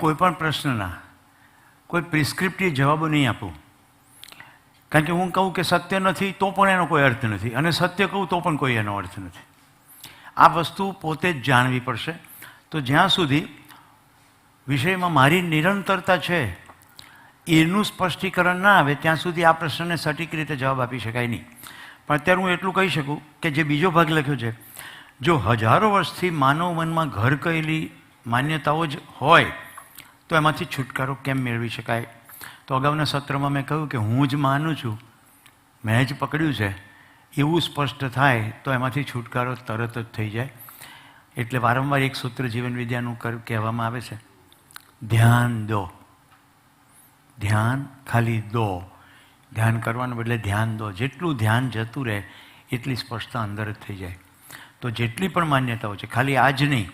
કોઈ પણ પ્રશ્નના કોઈ પ્રિસ્ક્રિપ્ટિવ જવાબો નહીં આપું, કારણ કે હું કહું કે સત્ય નથી તો પણ એનો કોઈ અર્થ નથી, અને સત્ય કહું તો પણ કોઈ એનો અર્થ નથી. આ વસ્તુ પોતે જ જાણવી પડશે. તો જ્યાં સુધી વિષયમાં મારી નિરંતરતા છે એનું સ્પષ્ટીકરણ ના આવે ત્યાં સુધી આ પ્રશ્નને સટીક રીતે જવાબ આપી શકાય નહીં. પણ અત્યારે હું એટલું કહી શકું કે જે બીજો ભાગ લખ્યો છે, જો હજારો વર્ષથી માનવ મનમાં ઘર કરેલી માન્યતાઓ જ હોય તો એમાંથી છુટકારો કેમ મેળવી શકાય? તો અગાઉના સત્રમાં મેં કહ્યું કે હું જ માનું છું, મેં જ પકડ્યું છે, એવું સ્પષ્ટ થાય તો એમાંથી છુટકારો તરત જ થઈ જાય. એટલે વારંવાર એક સૂત્ર જીવન વિદ્યાનું કહેવામાં આવે છે, ધ્યાન દો. ધ્યાન ખાલી દો, ધ્યાન કરવાને બદલે ધ્યાન દો. જેટલું ધ્યાન જતું રહે એટલી સ્પષ્ટતા અંદર જ થઈ જાય. તો જેટલી પણ માન્યતાઓ છે, ખાલી આ જ નહીં,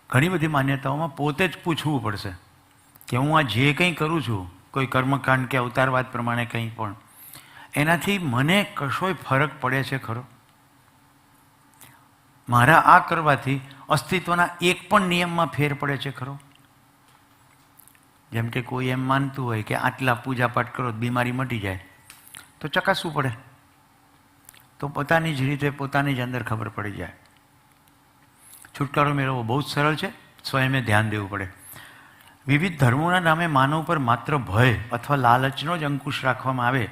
ઘણી બધી માન્યતાઓમાં પોતે જ પૂછવું પડશે કે હું આ જે કંઈ કરું છું, કોઈ કર્મકાંડ કે અવતારવાદ પ્રમાણે કંઈ પણ, એનાથી મને કશોય ફરક પડે છે ખરો? મારા આ કરવાથી અસ્તિત્વના એક પણ નિયમમાં ફેર પડે છે ખરો? જેમ કે કોઈ એમ માનતું હોય કે આટલા પૂજાપાઠ કરો બીમારી મટી જાય, તો ચકાસવું પડે, તો પોતાની જ રીતે પોતાની જ અંદર ખબર પડી જાય. છુટકારો મેળવવો બહુ જ સરળ છે, સ્વયંએ ધ્યાન દેવું પડે. વિવિધ ધર્મોના નામે માનવ પર માત્ર ભય અથવા લાલચનો જ અંકુશ રાખવામાં આવે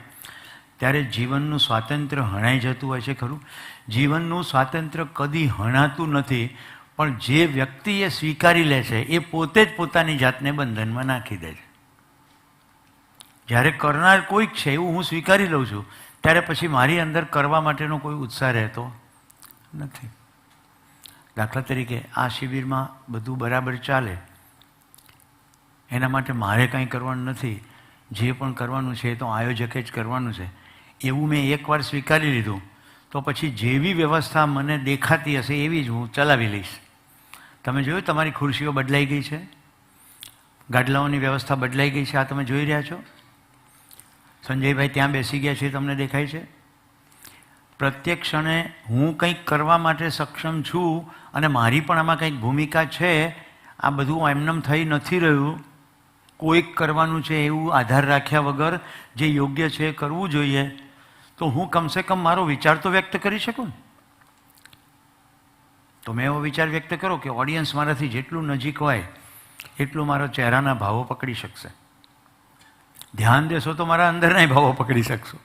ત્યારે જીવનનું સ્વાતંત્ર્ય હણાઈ જતું હોય છે ખરું? જીવનનું સ્વાતંત્ર્ય કદી હણાતું નથી, પણ જે વ્યક્તિ એ સ્વીકારી લે છે એ પોતે જ પોતાની જાતને બંધનમાં નાખી દે છે. જ્યારે કરનાર કોઈક છે એવું હું સ્વીકારી લઉં છું, ત્યારે પછી મારી અંદર કરવા માટેનો કોઈ ઉત્સાહ રહેતો નથી. દાખલા તરીકે આ શિબિરમાં બધું બરાબર ચાલે એના માટે મારે કંઈ કરવાનું નથી, જે પણ કરવાનું છે એ તો આયોજકે જ કરવાનું છે, એવું મેં એકવાર સ્વીકારી લીધું તો પછી જેવી વ્યવસ્થા મને દેખાતી હશે એવી જ હું ચલાવી લઈશ. તમે જોયું તમારી ખુરશીઓ બદલાઈ ગઈ છે, ગાડલાઓની વ્યવસ્થા બદલાઈ ગઈ છે, આ તમે જોઈ રહ્યા છો. સંજયભાઈ ત્યાં બેસી ગયા છે, તમને દેખાય છે. પ્રત્યેક ક્ષણે હું કંઈક કરવા માટે સક્ષમ છું અને મારી પણ આમાં કંઈક ભૂમિકા છે. આ બધું એમનેમ થઈ નથી રહ્યું, કોઈક કરવાનું છે એવું આધાર રાખ્યા વગર જે યોગ્ય છે એ કરવું જોઈએ. તો હું કમસે કમ મારો વિચાર તો વ્યક્ત કરી શકું. તો મેં એવો વિચાર વ્યક્ત કરો કે ઓડિયન્સ મારાથી જેટલું નજીક હોય એટલું મારો ચહેરાના ભાવો પકડી શકશે. ધ્યાન દેશો તો મારા અંદરના ભાવો પકડી શકશો.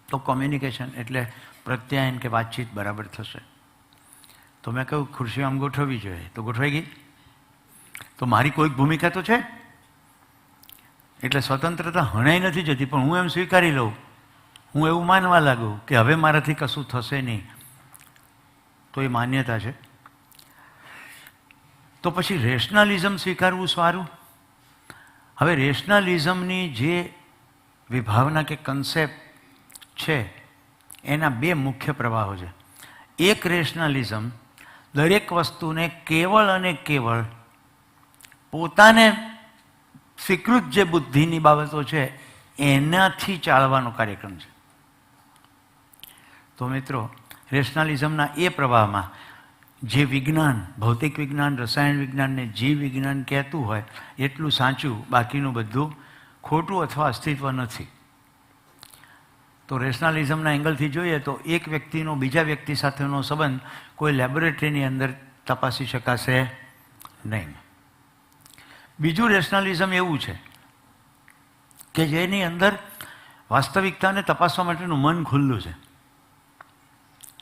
તો કોમ્યુનિકેશન એટલે પ્રત્યાયન કે વાતચીત બરાબર થશે. તો મેં કહ્યું ખુરશીઓ આમ ગોઠવવી જોઈએ, તો ગોઠવાઈ ગઈ. તો મારી કોઈક ભૂમિકા તો છે, એટલે સ્વતંત્રતા હણાઈ નથી જતી, પણ હું એમ સ્વીકારી લઉં, હું એવું માનવા લાગું કે હવે મારાથી કશું થશે નહીં, તો એ માન્યતા છે. તો પછી રેશનલિઝમ સ્વીકારવું સારું. હવે રેશનલિઝમની જે વિભાવના કે કન્સેપ્ટ છે એના બે મુખ્ય પ્રવાહો છે. એક રેશનલિઝમ દરેક વસ્તુને કેવળ અને કેવળ પોતાને સ્વીકૃત જે બુદ્ધિની બાબતો છે એનાથી ચાલવાનો કાર્યક્રમ છે. તો મિત્રો, રેશનલિઝમના એ પ્રવાહમાં જે વિજ્ઞાન, ભૌતિક વિજ્ઞાન, રસાયણ વિજ્ઞાન ને જીવ વિજ્ઞાન કહેતું હોય એટલું સાચું, બાકીનું બધું ખોટું અથવા અસ્તિત્વ નથી. તો રેશનલિઝમના એંગલથી જોઈએ તો એક વ્યક્તિનો બીજા વ્યક્તિ સાથેનો સંબંધ કોઈ લેબોરેટરીની અંદર તપાસી શકાશે નહીં. બીજું રેશનલિઝમ એવું છે કે જેની અંદર વાસ્તવિકતાને તપાસવા માટેનું મન ખુલ્લું છે,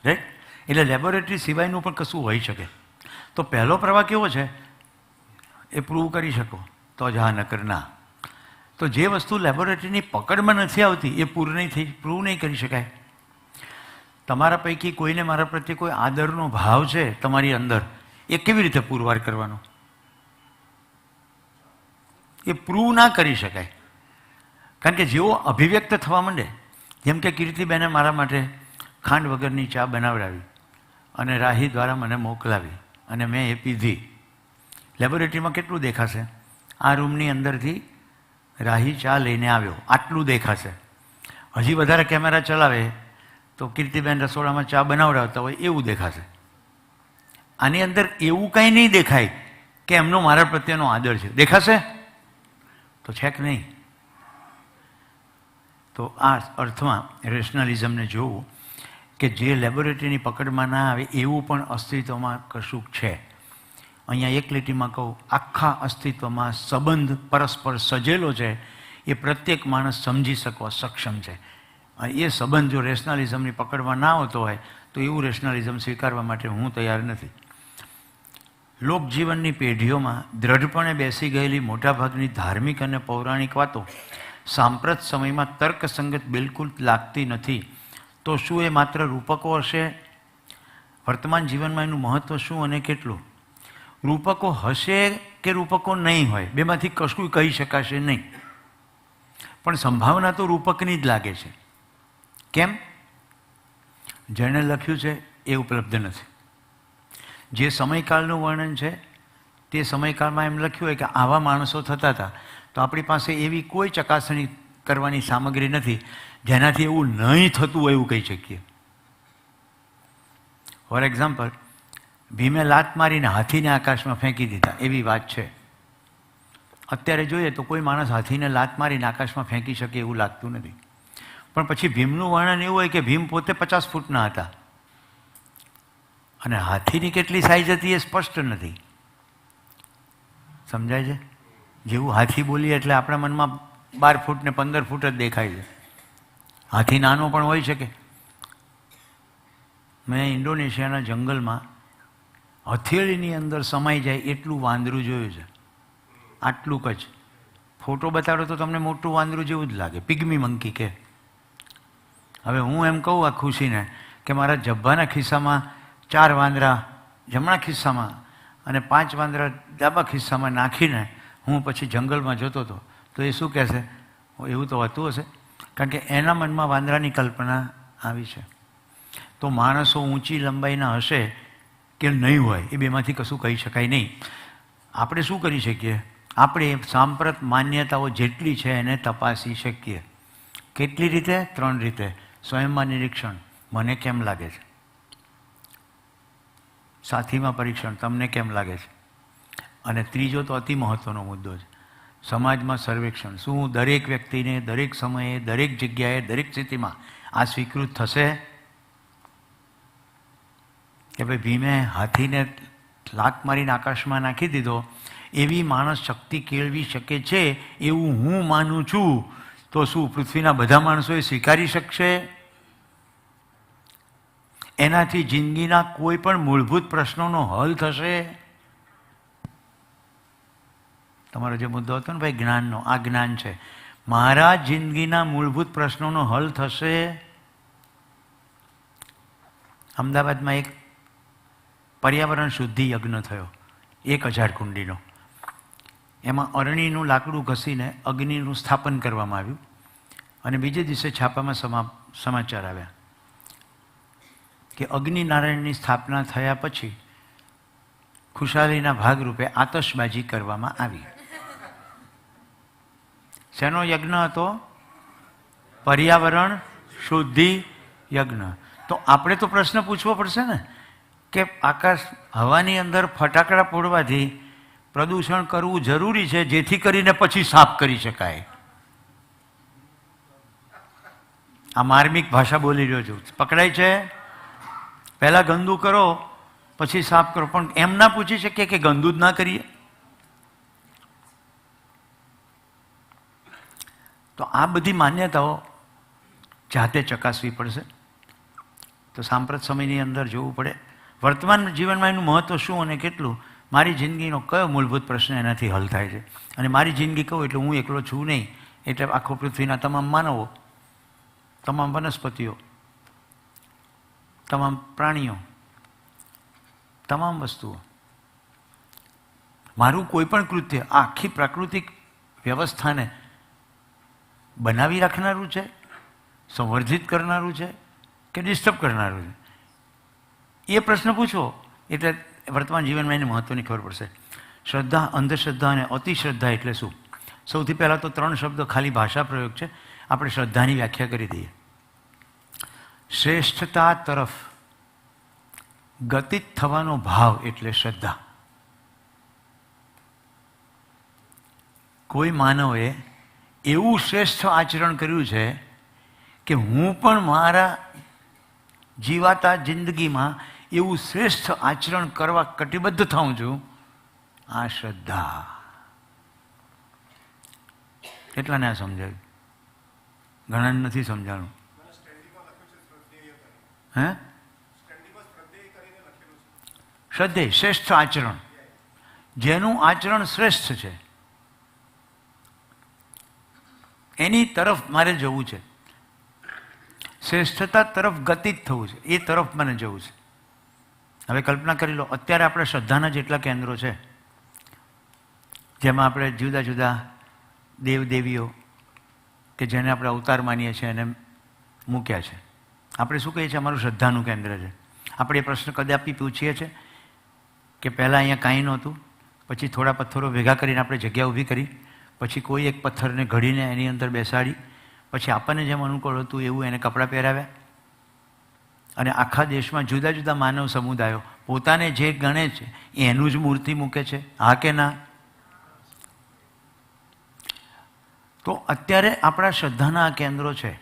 રાઈટ? એટલે લેબોરેટરી સિવાયનું પણ કશું હોઈ શકે. તો પહેલો પ્રવાહ કેવો છે? એ પ્રૂવ કરી શકો તો જ હા, નકર ના. તો જે વસ્તુ લેબોરેટરીની પકડમાં નથી આવતી એ પ્રૂવ નહીં કરી શકાય. તમારા પૈકી કોઈને મારા પ્રત્યે કોઈ આદરનો ભાવ છે તમારી અંદર, એ કેવી રીતે પુરવાર કરવાનો? એ પ્રૂવ ના કરી શકાય. કારણ કે જેવો અભિવ્યક્ત થવા માંડે, જેમ કે કીર્તિબેને મારા માટે ખાંડ વગરની ચા બનાવડાવી અને રાહી દ્વારા મને મોકલાવી અને મેં એ પીધી. લેબોરેટરીમાં કેટલું દેખાશે? આ રૂમની અંદરથી રાહી ચા લઈને આવ્યો, આટલું દેખાશે. હજી વધારે કેમેરા ચલાવે તો કીર્તિબેન રસોડામાં ચા બનાવડાવતા હોય એવું દેખાશે. આની અંદર એવું કંઈ નહીં દેખાય કે એમનો મારા પ્રત્યેનો આદર છે. દેખાશે તો છે કે નહીં? તો આ અર્થમાં રેશનલિઝમને જોવું કે જે લેબોરેટરીની પકડમાં ના આવે એવું પણ અસ્તિત્વમાં કશુંક છે. અહીંયા એક લીટીમાં કહું, આખા અસ્તિત્વમાં સંબંધ પરસ્પર સજેલો છે, એ પ્રત્યેક માણસ સમજી શકવા સક્ષમ છે. અને એ સંબંધ જો રેશનલિઝમની પકડમાં ના આવતો હોય તો એવું રેશનલિઝમ સ્વીકારવા માટે હું તૈયાર નથી. લોકજીવનની પેઢીઓમાં દ્રઢપણે બેસી ગયેલી મોટાભાગની ધાર્મિક અને પૌરાણિક વાતો સાંપ્રત સમયમાં તર્કસંગત બિલકુલ લાગતી નથી. તો શું એ માત્ર રૂપકો હશે? વર્તમાન જીવનમાં એનું મહત્ત્વ શું અને કેટલું? રૂપકો હશે કે રૂપકો નહીં હોય, બેમાંથી કશું કહી શકાશે નહીં. પણ સંભાવના તો રૂપકની જ લાગે છે. કેમ? જેણે લખ્યું છે એ ઉપલબ્ધ નથી. જે સમયકાળનું વર્ણન છે તે સમયકાળમાં એમ લખ્યું હોય કે આવા માણસો થતા હતા, તો આપણી પાસે એવી કોઈ ચકાસણી કરવાની સામગ્રી નથી જેનાથી એવું નહીં થતું હોય એવું કહી શકીએ. ફોર એક્ઝામ્પલ, ભીમે લાત મારીને હાથીને આકાશમાં ફેંકી દીધા એવી વાત છે. અત્યારે જોઈએ તો કોઈ માણસ હાથીને લાત મારીને આકાશમાં ફેંકી શકે એવું લાગતું નથી. પણ પછી ભીમનું વર્ણન એવું હોય કે ભીમ પોતે 50 ફૂટના હતા અને હાથીની કેટલી સાઈઝ હતી એ સ્પષ્ટ નથી. સમજાય છે? જેવું હાથી બોલીએ એટલે આપણા મનમાં 12 ફૂટ ને 15 ફૂટ જ દેખાય છે. હાથી નાનો પણ હોઈ શકે. મેં ઇન્ડોનેશિયાના જંગલમાં હથેળીની અંદર સમાઈ જાય એટલું વાંદરું જોયું છે. આટલુંક જ. ફોટો બતાડો તો તમને મોટું વાંદરું જેવું જ લાગે, પિગ્મી મંકી કે. હવે હું એમ કહું આ ખુશીને કે મારા જબ્બાના ખિસ્સામાં 4 વાંદરા જમણા ખિસ્સામાં અને 5 વાંદરા ડાબા ખિસ્સામાં નાખીને હું પછી જંગલમાં જતો હતો, તો એ શું કહેશે? એવું તો હોતું હશે, કારણ કે એના મનમાં વાંદરાની કલ્પના આવી છે. તો માણસો ઊંચી લંબાઈના હશે કે નહીં હોય એ બેમાંથી કશું કહી શકાય નહીં. આપણે શું કરી શકીએ? આપણે સાંપ્રત માન્યતાઓ જેટલી છે એને તપાસી શકીએ. કેટલી રીતે? 3 રીતે. સ્વયંમાં નિરીક્ષણ, મને કેમ લાગે છે? સાથીમાં પરીક્ષણ, તમને કેમ લાગે છે? અને ત્રીજો તો અતિ મહત્ત્વનો મુદ્દો છે, સમાજમાં સર્વેક્ષણ. શું દરેક વ્યક્તિને દરેક સમયે દરેક જગ્યાએ દરેક સ્થિતિમાં આ સ્વીકૃત થશે કે ભાઈ ભીમે હાથીને લાત મારીને આકાશમાં નાખી દીધો એવી માણસ શક્તિ કેળવી શકે છે એવું હું માનું છું, તો શું પૃથ્વીના બધા માણસો એ સ્વીકારી શકશે? એનાથી જિંદગીના કોઈ પણ મૂળભૂત પ્રશ્નોનો હલ થશે? તમારો જે મુદ્દો હતો ને ભાઈ જ્ઞાનનો, આ જ્ઞાન છે. મારા જિંદગીના મૂળભૂત પ્રશ્નોનો હલ થશે? અમદાવાદમાં એક પર્યાવરણ શુદ્ધિ યજ્ઞ થયો 1000 કુંડીનો. એમાં અરણીનું લાકડું ઘસીને અગ્નિનું સ્થાપન કરવામાં આવ્યું અને બીજે દિવસે છાપામાં સમાચાર આવ્યા કે અગ્નિનારાયણની સ્થાપના થયા પછી ખુશાલીના ભાગરૂપે આતશબાજી કરવામાં આવી. શેનો યજ્ઞ હતો? પર્યાવરણ શુદ્ધિ યજ્ઞ. તો આપણે તો પ્રશ્ન પૂછવો પડશે ને કે આકાશ હવાની અંદર ફટાકડા ફોડવાથી પ્રદૂષણ કરવું જરૂરી છે જેથી કરીને પછી સાફ કરી શકાય. આ માર્મિક ભાષા બોલી રહ્યો છું, પકડાય છે? પહેલાં ગંદુ કરો પછી સાફ કરો, પણ એમ ના પૂછી શકીએ કે ગંદુ જ ના કરીએ? તો આ બધી માન્યતાઓ જાતે ચકાસવી પડશે. તો સાંપ્રત સમયની અંદર જોવું પડે વર્તમાન જીવનમાં એનું મહત્ત્વ શું અને કેટલું, મારી જિંદગીનો કયો મૂળભૂત પ્રશ્ન એનાથી હલ થાય છે. અને મારી જિંદગી કહું એટલે હું એકલો છું નહીં, એટલે આખો પૃથ્વીના તમામ માનવો, તમામ વનસ્પતિઓ, તમામ પ્રાણીઓ, તમામ વસ્તુઓ, મારું કોઈ પણ કૃત્ય આખી પ્રાકૃતિક વ્યવસ્થાને બનાવી રાખનારું છે, સંવર્ધિત કરનારું છે કે ડિસ્ટર્બ કરનારું છે? એ પ્રશ્ન પૂછો એટલે વર્તમાન જીવનમાં એને મહત્ત્વની ખબર પડશે. શ્રદ્ધા, અંધશ્રદ્ધા અને અતિશ્રદ્ધા એટલે શું? સૌથી પહેલાં તો 3 શબ્દો ખાલી ભાષા પ્રયોગ છે, આપણે શ્રદ્ધાની વ્યાખ્યા કરી દઈએ. શ્રેષ્ઠતા તરફ ગતિત થવાનો ભાવ એટલે શ્રદ્ધા. કોઈ માનવે એવું શ્રેષ્ઠ આચરણ કર્યું છે કે હું પણ મારા જીવાતા જિંદગીમાં એવું શ્રેષ્ઠ આચરણ કરવા કટિબદ્ધ થાઉં છું. આ શ્રદ્ધા. કેટલાને આ સમજાયું? ઘણાને નથી સમજાણું. હે? શ્રદ્ધેય શ્રેષ્ઠ આચરણ, જેનું આચરણ શ્રેષ્ઠ છે એની તરફ મારે જવું છે. શ્રેષ્ઠતા તરફ ગતિત થવું છે, એ તરફ મને જવું છે. હવે કલ્પના કરી લો, અત્યારે આપણે શ્રદ્ધાના જેટલા કેન્દ્રો છે જેમાં આપણે જુદા જુદા દેવદેવીઓ કે જેને આપણે અવતાર માનીએ છીએ એને મૂક્યા છે. આપણે શું કહીએ છીએ? અમારું શ્રદ્ધાનું કેન્દ્ર છે. આપણે એ પ્રશ્ન કદાપી પૂછીએ છીએ કે પહેલાં અહીંયા કાંઈ નહોતું, પછી થોડા પથ્થરો ભેગા કરીને આપણે જગ્યા ઊભી કરી, પછી કોઈ એક પથ્થરને ઘડીને એની અંદર બેસાડી, પછી આપણને જેમ અનુકૂળ હતું એવું એને કપડાં પહેરાવ્યા, અને આખા દેશમાં જુદા જુદા માનવ સમુદાયો પોતાને જે ગણે છે એનું જ મૂર્તિ મૂકે છે. હા કે ના? તો અત્યારે આપણા શ્રદ્ધાના આ કેન્દ્રો છે.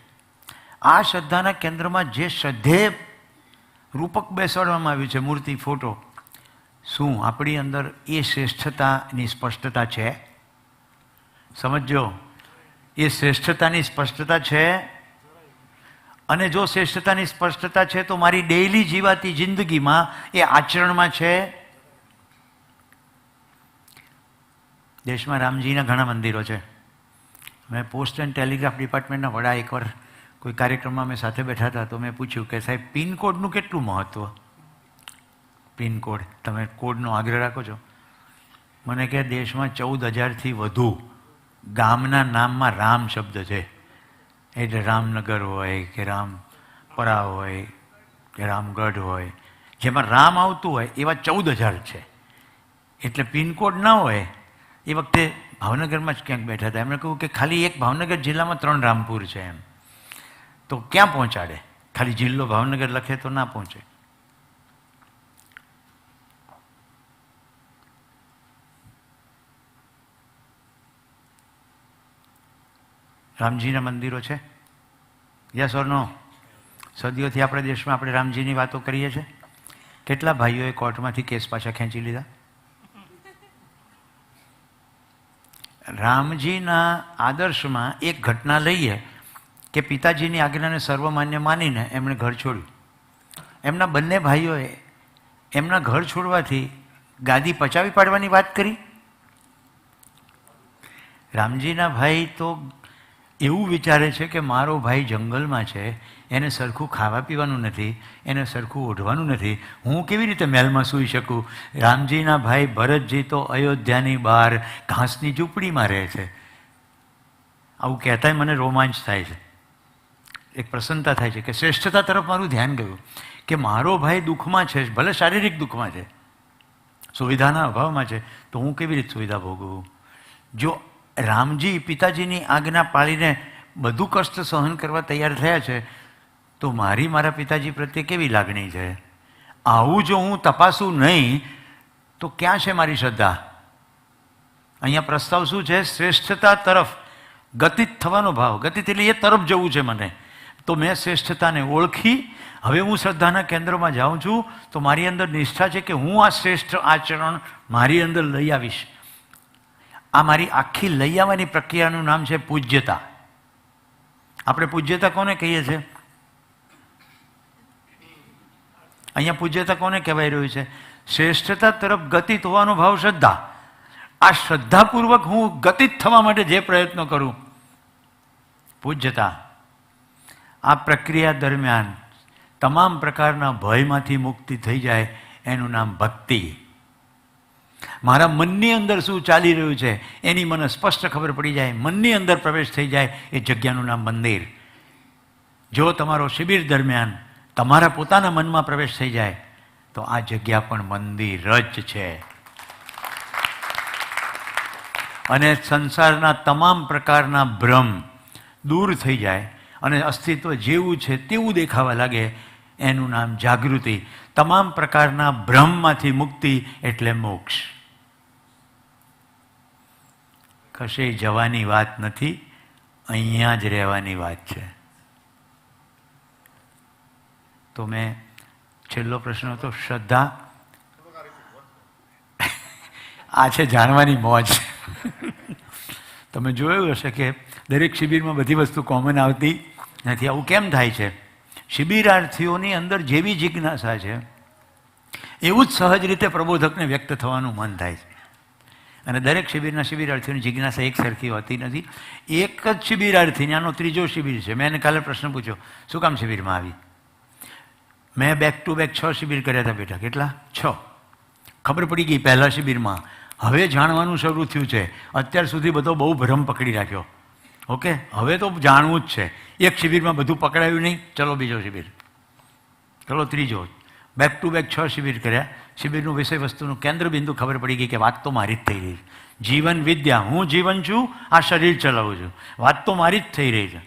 આ શ્રદ્ધાના કેન્દ્રમાં જે શ્રદ્ધેય રૂપક બેસાડવામાં આવ્યું છે, મૂર્તિ, ફોટો, શું આપણી અંદર એ શ્રેષ્ઠતાની સ્પષ્ટતા છે? સમજો, એ શ્રેષ્ઠતાની સ્પષ્ટતા છે. અને જો શ્રેષ્ઠતાની સ્પષ્ટતા છે તો મારી ડેઇલી જીવાતી જિંદગીમાં એ આચરણમાં છે. દેશમાં રામજીના ઘણા મંદિરો છે. મેં પોસ્ટ એન્ડ ટેલિગ્રાફ ડિપાર્ટમેન્ટના વડા એકવાર કોઈ કાર્યક્રમમાં અમે સાથે બેઠા હતા, તો મેં પૂછ્યું કે સાહેબ પિનકોડનું કેટલું મહત્ત્વ? પિનકોડ, તમે કોડનો આગ્રહ રાખો છો? મને કે દેશમાં 14,000થી વધુ ગામના નામમાં રામ શબ્દ છે. એટલે રામનગર હોય કે રામપરા હોય કે રામગઢ હોય, જેમાં રામ આવતું હોય એવા 14,000 છે. એટલે પિનકોડ ના હોય. એ વખતે ભાવનગરમાં જ ક્યાંક બેઠા હતા, એમણે કહ્યું કે ખાલી એક ભાવનગર જિલ્લામાં 3 રામપુર છે એમ. તો ક્યાં પહોંચાડે? ખાલી જિલ્લો ભાવનગર લખે તો ના પહોંચે. રામજીના મંદિરો છે? યસ ઓર નો? સદીઓથી આપણા દેશમાં આપણે રામજીની વાતો કરીએ છીએ. કેટલા ભાઈઓએ કોર્ટમાંથી કેસ પાછા ખેંચી લીધા? રામજીના આદર્શમાં એક ઘટના લઈએ કે પિતાજીની આજ્ઞાને સર્વમાન્ય માનીને એમણે ઘર છોડ્યું. એમના બંને ભાઈઓએ એમના ઘર છોડવાથી ગાદી પચાવી પાડવાની વાત કરી. રામજીના ભાઈ તો એવું વિચારે છે કે મારો ભાઈ જંગલમાં છે, એને સરખું ખાવા પીવાનું નથી, એને સરખું ઓઢવાનું નથી, હું કેવી રીતે મહેલમાં સૂઈ શકું? રામજીના ભાઈ ભરતજી તો અયોધ્યાની બહાર ઘાસની ઝૂંપડીમાં રહે છે. આવું કહેતાંય મને રોમાંચ થાય છે, એક પ્રસન્નતા થાય છે કે શ્રેષ્ઠતા તરફ મારું ધ્યાન ગયું કે મારો ભાઈ દુઃખમાં છે, ભલે શારીરિક દુઃખમાં છે, સુવિધાના અભાવમાં છે, તો હું કેવી રીતે સુવિધા ભોગવું? જો રામજી પિતાજીની આજ્ઞા પાળીને બધું કષ્ટ સહન કરવા તૈયાર થયા છે, તો મારા પિતાજી પ્રત્યે કેવી લાગણી છે? આવું જો હું તપાસું નહીં તો ક્યાં છે મારી શ્રદ્ધા? અહીંયા પ્રસ્તાવ શું છે? શ્રેષ્ઠતા તરફ ગતિત થવાનો ભાવ. ગતિત એટલે એ તરફ જવું છે મને. તો મેં શ્રેષ્ઠતાને ઓળખી, હવે હું શ્રદ્ધાના કેન્દ્રમાં જાઉં છું, તો મારી અંદર નિષ્ઠા છે કે હું આ શ્રેષ્ઠ આચરણ મારી અંદર લઈ આવીશ. આ મારી આખી લઈ આવવાની પ્રક્રિયાનું નામ છે પૂજ્યતા. આપણે પૂજ્યતા કોને કહીએ છીએ? અહીંયા પૂજ્યતા કોને કહેવાય રહ્યું છે? શ્રેષ્ઠતા તરફ ગતિત હોવાનો ભાવ શ્રદ્ધા. આ શ્રદ્ધાપૂર્વક હું ગતિત થવા માટે જે પ્રયત્નો કરું, પૂજ્યતા. આ પ્રક્રિયા દરમિયાન તમામ પ્રકારના ભયમાંથી મુક્તિ થઈ જાય એનું નામ ભક્તિ. મારા મનની અંદર શું ચાલી રહ્યું છે એની મને સ્પષ્ટ ખબર પડી જાય, મનની અંદર પ્રવેશ થઈ જાય, એ જગ્યાનું નામ મંદિર. જો તમારો શિબિર દરમિયાન તમારા પોતાના મનમાં પ્રવેશ થઈ જાય તો આ જગ્યા પણ મંદિર જ છે. અને સંસારના તમામ પ્રકારના ભ્રમ દૂર થઈ જાય અને અસ્તિત્વ જેવું છે તેવું દેખાવા લાગે, એનું નામ જાગૃતિ. તમામ પ્રકારના ભ્રમમાંથી મુક્તિ એટલે મોક્ષ. કશે જવાની વાત નથી, અહીંયા જ રહેવાની વાત છે. તો મેં છેલ્લો પ્રશ્ન હતો શ્રદ્ધા. આ છે જાણવાની મોજ. તમે જોયું હશે કે દરેક શિબિરમાં બધી વસ્તુ કોમન આવતી નથી. આવું કેમ થાય છે? શિબિરાર્થીઓની અંદર જેવી જિજ્ઞાસા છે એવું જ સહજ રીતે પ્રબોધકને વ્યક્ત થવાનું મન થાય છે. અને દરેક શિબિરના શિબિરાર્થીઓની જિજ્ઞાસા એક સરખી હોતી નથી. એક જ શિબિરાર્થીને, આનો ત્રીજો શિબિર છે. મેં એને કાલે પ્રશ્ન પૂછ્યો, શું કામ શિબિરમાં આવી? મેં બેક ટુ બેક 6 શિબિર કર્યા હતા બેટા. કેટલા? 6. ખબર પડી ગઈ પહેલા શિબિરમાં. હવે જાણવાનું શરૂ થયું છે. અત્યાર સુધી બધો બહુ ભ્રમ પકડી રાખ્યો. ઓકે, હવે તો જાણવું જ છે. એક શિબિરમાં બધું પકડાયું નહીં, ચલો બીજો શિબિર, ચલો ત્રીજો. બેક ટુ બેક 6 શિબિર કર્યા. શિબિરનું વિષય વસ્તુનું કેન્દ્ર બિંદુ ખબર પડી ગઈ કે વાત તો મારી જ થઈ રહી છે. જીવન વિદ્યા, હું જીવન છું, આ શરીર ચલાવું છું. વાત તો મારી જ થઈ રહી છે.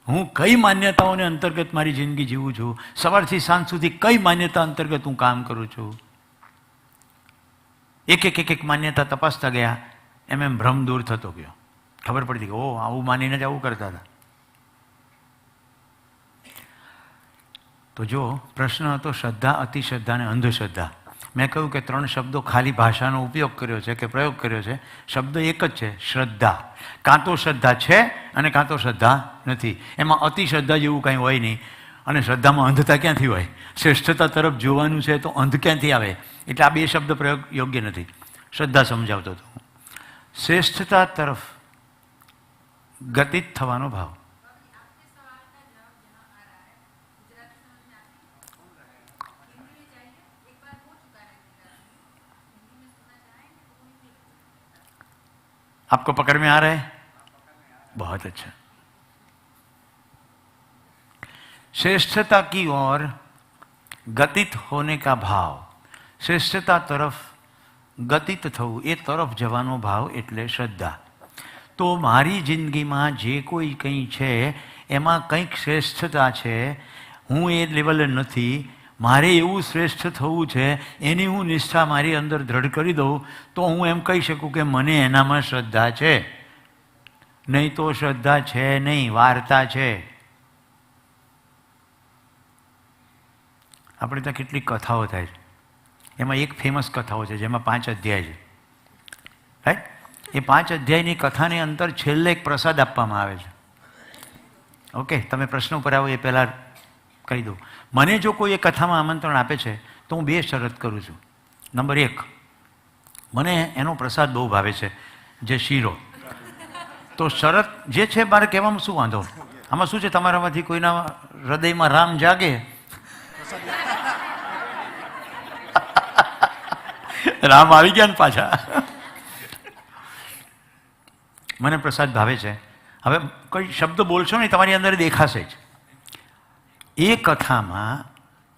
હું કઈ માન્યતાઓને અંતર્ગત મારી જિંદગી જીવું છું, સવારથી સાંજ સુધી કઈ માન્યતા અંતર્ગત હું કામ કરું છું. એક માન્યતા તપાસતા ગયા એમ ભ્રમ દૂર થતો ગયો. ખબર પડતી કે ઓ આવું માનીને જ આવું કરતા હતા. તો જો પ્રશ્ન હતો શ્રદ્ધા, અતિશ્રદ્ધા અને અંધશ્રદ્ધા. મેં કહ્યું કે 3 શબ્દો ખાલી ભાષાનો ઉપયોગ કર્યો છે કે પ્રયોગ કર્યો છે. શબ્દ એક જ છે, શ્રદ્ધા. કાં તો શ્રદ્ધા છે અને કાં તો શ્રદ્ધા નથી. એમાં અતિશ્રદ્ધા જેવું કંઈ હોય નહીં. અને શ્રદ્ધામાં અંધતા ક્યાંથી હોય? શ્રેષ્ઠતા તરફ જોવાનું છે તો અંધ ક્યાંથી આવે? એટલે આ 2 શબ્દ પ્રયોગ યોગ્ય નથી. શ્રદ્ધા સમજાવતો હતો. શ્રેષ્ઠતા તરફ ગતિત થવાનો ભાવ. आपको पकड़ में आ रहा है? बहुत अच्छा. श्रेष्ठता की ओर गतित होने का भाव, श्रेष्ठता तरफ गतित થવું, એ તરફ જવાનો ભાવ એટલે શ્રદ્ધા. તો મારી જિંદગીમાં જે કોઈ કંઈ છે એમાં કંઈક શ્રેષ્ઠતા છે, હું એ લેવલે નથી, મારે એવું શ્રેષ્ઠ થવું છે, એની હું નિષ્ઠા મારી અંદર દ્રઢ કરી દઉં તો હું એમ કહી શકું કે મને એનામાં શ્રદ્ધા છે. નહીં તો શ્રદ્ધા છે નહીં, વાર્તા છે. આપણે ત્યાં કેટલીક કથાઓ થાય છે. એમાં એક ફેમસ કથાઓ છે જેમાં 5 અધ્યાય છે. રાઈટ? એ 5 અધ્યાયની કથાની અંદર છેલ્લે એક પ્રસાદ આપવામાં આવે છે. ઓકે, તમે પ્રશ્ન ઉપર આવો એ પહેલાં કહી દઉં. મને જો કોઈ એ કથામાં આમંત્રણ આપે છે તો હું 2 શરત કરું છું. નંબર 1, મને એનો પ્રસાદ બહુ ભાવે છે, જે શીરો. તો શરત જે છે મારે કહેવામાં શું વાંધો? આમાં શું છે, તમારામાંથી કોઈના હૃદયમાં રામ જાગે, રામ આવી ગયા ને પાછા. મને પ્રસાદ ભાવે છે. હવે કોઈ શબ્દ બોલશો નહીં, તમારી અંદર દેખાશે જ. એ કથામાં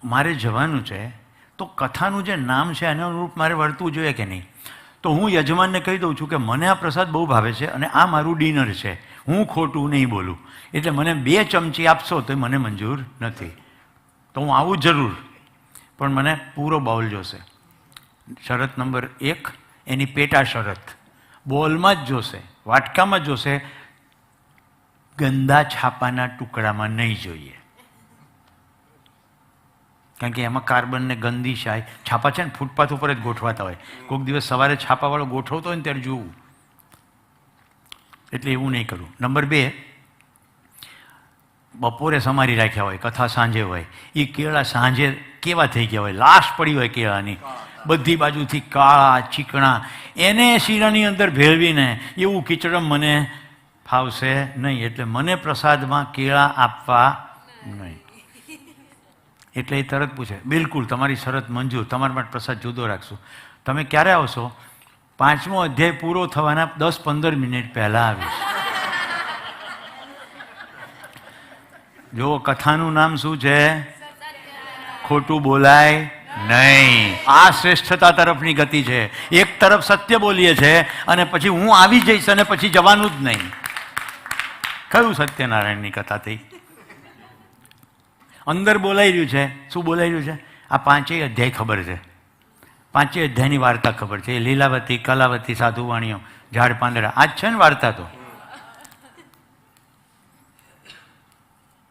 મારે જવાનું છે તો કથાનું જે નામ છે એના અનુરૂપ મારે વર્તવું જોઈએ કે નહીં? તો હું યજમાનને કહી દઉં છું કે મને આ પ્રસાદ બહુ ભાવે છે અને આ મારું ડિનર છે, હું ખોટું નહીં બોલું, એટલે મને 2 ચમચી આપશો તો મને મંજૂર નથી. તો હું આવું જરૂર, પણ મને પૂરો બાઉલ જોશે. શરત નંબર 1, એની પેટા શરત, બોલમાં જ જોશે, વાટકામાં જ જોશે, ગંદા છાપાના ટુકડામાં નહીં જોઈએ. કારણ કે એમાં કાર્બન ને ગંદી શાય છાપા છે ને ફૂટપાથ ઉપર જ ગોઠવાતા હોય. કોઈક દિવસ સવારે છાપાવાળો ગોઠવતો હોય ને ત્યારે જોવું. એટલે એવું નહીં કરવું. નંબર 2, બપોરે સમારી રાખ્યા હોય, કથા સાંજે હોય, એ કેળા સાંજે કેવા થઈ ગયા હોય, લાશ પડી હોય કેળાની, બધી બાજુથી કાળા ચીકણા, એને શીરાની અંદર ભેળવીને એવું કીચડમ મને ફાવશે નહીં. એટલે મને પ્રસાદમાં કેળા આપવા નહીં. એટલે એ તરત પૂછે, બિલકુલ તમારી શરત મંજૂર, તમારા માટે પ્રસાદ જુદો રાખશું. તમે ક્યારે આવશો? 5મો અધ્યાય પૂરો થવાના 10-15 મિનિટ પહેલાં આવીશ. જો કથાનું નામ શું છે? ખોટું બોલાય નહીં. આ શ્રેષ્ઠતા તરફની ગતિ છે. એક તરફ સત્ય બોલીએ છે અને પછી હું આવી જઈશ અને પછી જવાનું જ નહીં. કયું સત્યનારાયણની કથા થઈ? અંદર બોલાઈ રહ્યું છે. શું બોલાઈ રહ્યું છે? આ 5 અધ્યાય ખબર છે. 5 અધ્યાયની વાર્તા ખબર છે, એ લીલાવતી, કલાવતી, સાધુવાણીઓ, ઝાડ પાંદડા, આ જ છે ને વાર્તા. તો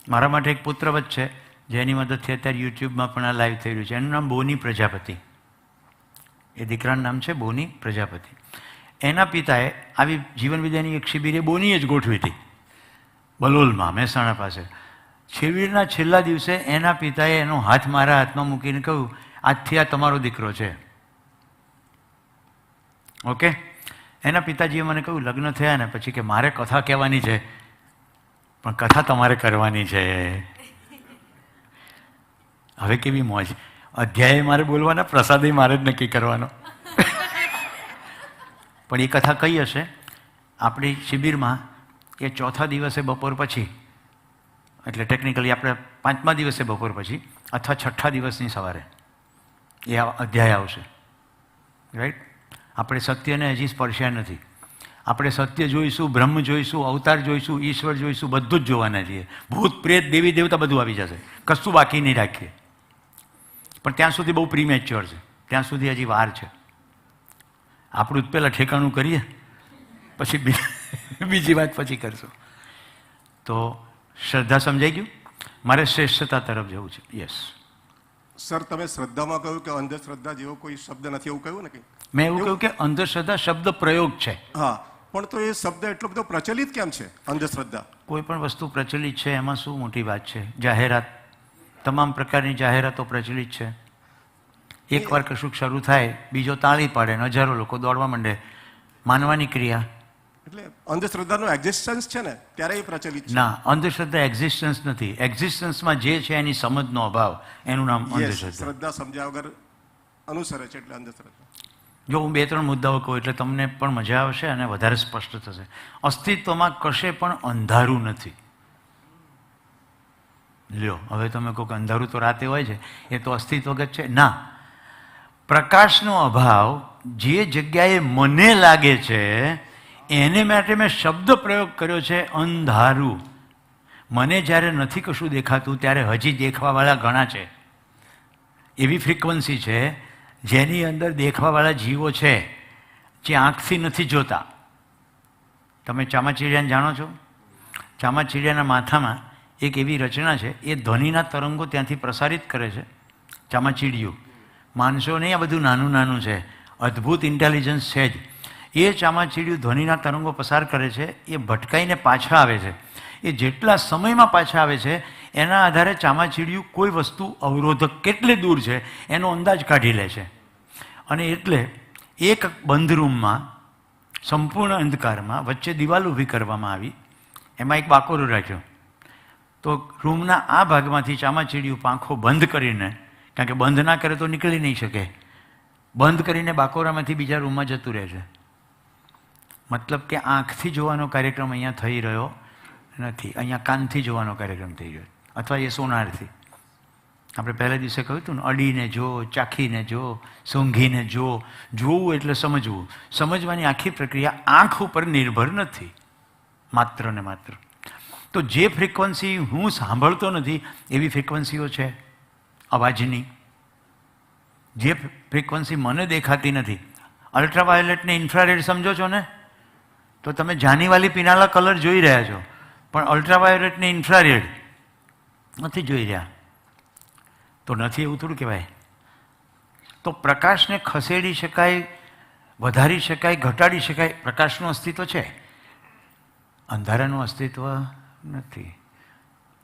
મારા માટે એક પુત્રવત છે જેની મદદથી અત્યારે યુટ્યુબમાં પણ આ લાઈવ થઈ રહ્યું છે. એનું નામ બોની પ્રજાપતિ. એ દીકરાનું નામ છે બોની પ્રજાપતિ. એના પિતાએ આવી જીવન વિદ્યાની એક શિબિર એ બોનીએ જ ગોઠવી હતી બલોલમાં, મહેસાણા પાસે. શિબિરના છેલ્લા દિવસે એના પિતાએ એનો હાથ મારા હાથમાં મૂકીને કહ્યું, આજથી આ તમારો દીકરો છે. ઓકે. એના પિતાજીએ મને કહ્યું, લગ્ન થયા ને પછી કે મારે કથા કહેવાની છે, પણ કથા તમારે કરવાની છે. હવે કેવી મોજ! અધ્યાય મારે બોલવાના, પ્રસાદે મારે જ નક્કી કરવાનો. પણ એ કથા કઈ હશે? આપણી શિબિરમાં એ ચોથા દિવસે બપોર પછી, એટલે ટેકનિકલી આપણે 5મા દિવસે બપોર પછી અથવા 6ઠ્ઠા દિવસની સવારે એ અધ્યાય આવશે. રાઈટ? આપણે સત્યને હજી સ્પર્શ્યા નથી. આપણે સત્ય જોઈશું, બ્રહ્મ જોઈશું, અવતાર જોઈશું, ઈશ્વર જોઈશું, બધું જ જોવાના છીએ. ભૂત, પ્રેત, દેવી દેવતા બધું આવી જશે, કશું બાકી નહીં રાખીએ. પણ ત્યાં સુધી બહુ પ્રીમેચ્યોર છે, ત્યાં સુધી હજી વાર છે. આપણું જ પહેલાં ઠેકાણું કરીએ, પછી બીજી વાત પછી કરશું. તો શ્રદ્ધા સમજાઈ ગયું? મારે શ્રેષ્ઠતા તરફ જવું છે. યસ સર, તમે શ્રદ્ધામાં કહ્યું કે અંધશ્રદ્ધા જેવો કોઈ શબ્દ નથી, એવું કહ્યું ને? કંઈ મેં એવું કહ્યું કે અંધશ્રદ્ધા શબ્દ પ્રયોગ છે. હા, પણ તો એ શબ્દ એટલો બધો પ્રચલિત કેમ છે, અંધશ્રદ્ધા? કોઈ પણ વસ્તુ પ્રચલિત છે એમાં શું મોટી વાત છે? જાહેરાત, તમામ પ્રકારની જાહેરાતો પ્રચલિત છે. એકવાર કશુંક શરૂ થાય, બીજો તાળી પાડે, હજારો લોકો દોડવા માંડે. માનવાની ક્રિયા. એટલે અંધશ્રદ્ધાનું એક્ઝિસ્ટન્સ છે ને ત્યારે એ પ્રચલિત છે. ના, અંધશ્રદ્ધા એક્ઝિસ્ટન્સ નથી. એક્ઝિસ્ટન્સમાં જે છે એની સમજનો અભાવ, એનું નામ અંધશ્રદ્ધા. શ્રદ્ધા સમજ્યા વગર અનુસરે છે એટલે અંધશ્રદ્ધા. જો હું 2-3 મુદ્દાઓ કહું એટલે તમને પણ મજા આવશે અને વધારે સ્પષ્ટ થશે. અસ્તિત્વમાં કશે પણ અંધારું નથી. લ્યો, હવે તમે કહો કે અંધારું તો રાતે હોય છે, એ તો અસ્તિત્વગત છે. ના, પ્રકાશનો અભાવ જે જગ્યાએ મને લાગે છે એને માટે મેં શબ્દ પ્રયોગ કર્યો છે, અંધારું. મને જ્યારે નથી કશું દેખાતું ત્યારે હજી દેખવાવાળા ઘણા છે. એવી ફ્રીક્વન્સી છે જેની અંદર દેખવાવાળા જીવો છે જે આંખથી નથી જોતા. તમે ચામાચીડિયાને જાણો છો? ચામાચીડિયાના માથામાં એક એવી રચના છે, એ ધ્વનિના તરંગો ત્યાંથી પ્રસારિત કરે છે. ચામાચીડિયું, માનશો નહીં, આ બધું નાનું નાનું છે, અદ્ભુત ઇન્ટેલિજન્સ છે જ. એ ચામાચીડિયું ધ્વનિના તરંગો પસાર કરે છે, એ ભટકાઈને પાછા આવે છે. એ જેટલા સમયમાં પાછા આવે છે એના આધારે ચામાચીડિયું કોઈ વસ્તુ અવરોધક કેટલે દૂર છે એનો અંદાજ કાઢી લે છે. અને એટલે એક બંધ રૂમમાં, સંપૂર્ણ અંધકારમાં, વચ્ચે દિવાલ ઊભી કરવામાં આવી, એમાં એક બાકોરો રાખ્યો. તો રૂમના આ ભાગમાંથી ચામાચીડિયું પાંખો બંધ કરીને, કારણ કે બંધ ના કરે તો નીકળી નહીં શકે, બંધ કરીને બાકોરામાંથી બીજા રૂમમાં જતું રહે છે. મતલબ કે આંખથી જોવાનો કાર્યક્રમ અહીંયા થઈ રહ્યો નથી, અહીંયા કાનથી જોવાનો કાર્યક્રમ થઈ રહ્યો, અથવા એ સોનારથી. આપણે પહેલા દિવસે કહ્યું હતું ને, અડીને જો, ચાખીને જો, સૂંઘીને જો. જોવું એટલે સમજવું. સમજવાની આખી પ્રક્રિયા આંખ ઉપર નિર્ભર નથી, માત્ર ને માત્ર. તો જે ફ્રીક્વન્સી હું સાંભળતો નથી એવી ફ્રીક્વન્સીઓ છે અવાજની. જે ફ્રીક્વન્સી મને દેખાતી નથી, અલ્ટ્રાવાયોલેટ ને ઇન્ફ્રારેડ સમજો છો ને? તો તમે જાનીવાલી પીનાલા કલર જોઈ રહ્યા છો, પણ અલ્ટ્રાવાયોલેટ ને ઇન્ફ્રારેડ નથી જોઈ રહ્યા. તો નથી એવું થોડું કહેવાય. તો પ્રકાશને ખસેડી શકાય, વધારી શકાય, ઘટાડી શકાય. પ્રકાશનું અસ્તિત્વ છે, અંધારાનું અસ્તિત્વ નથી.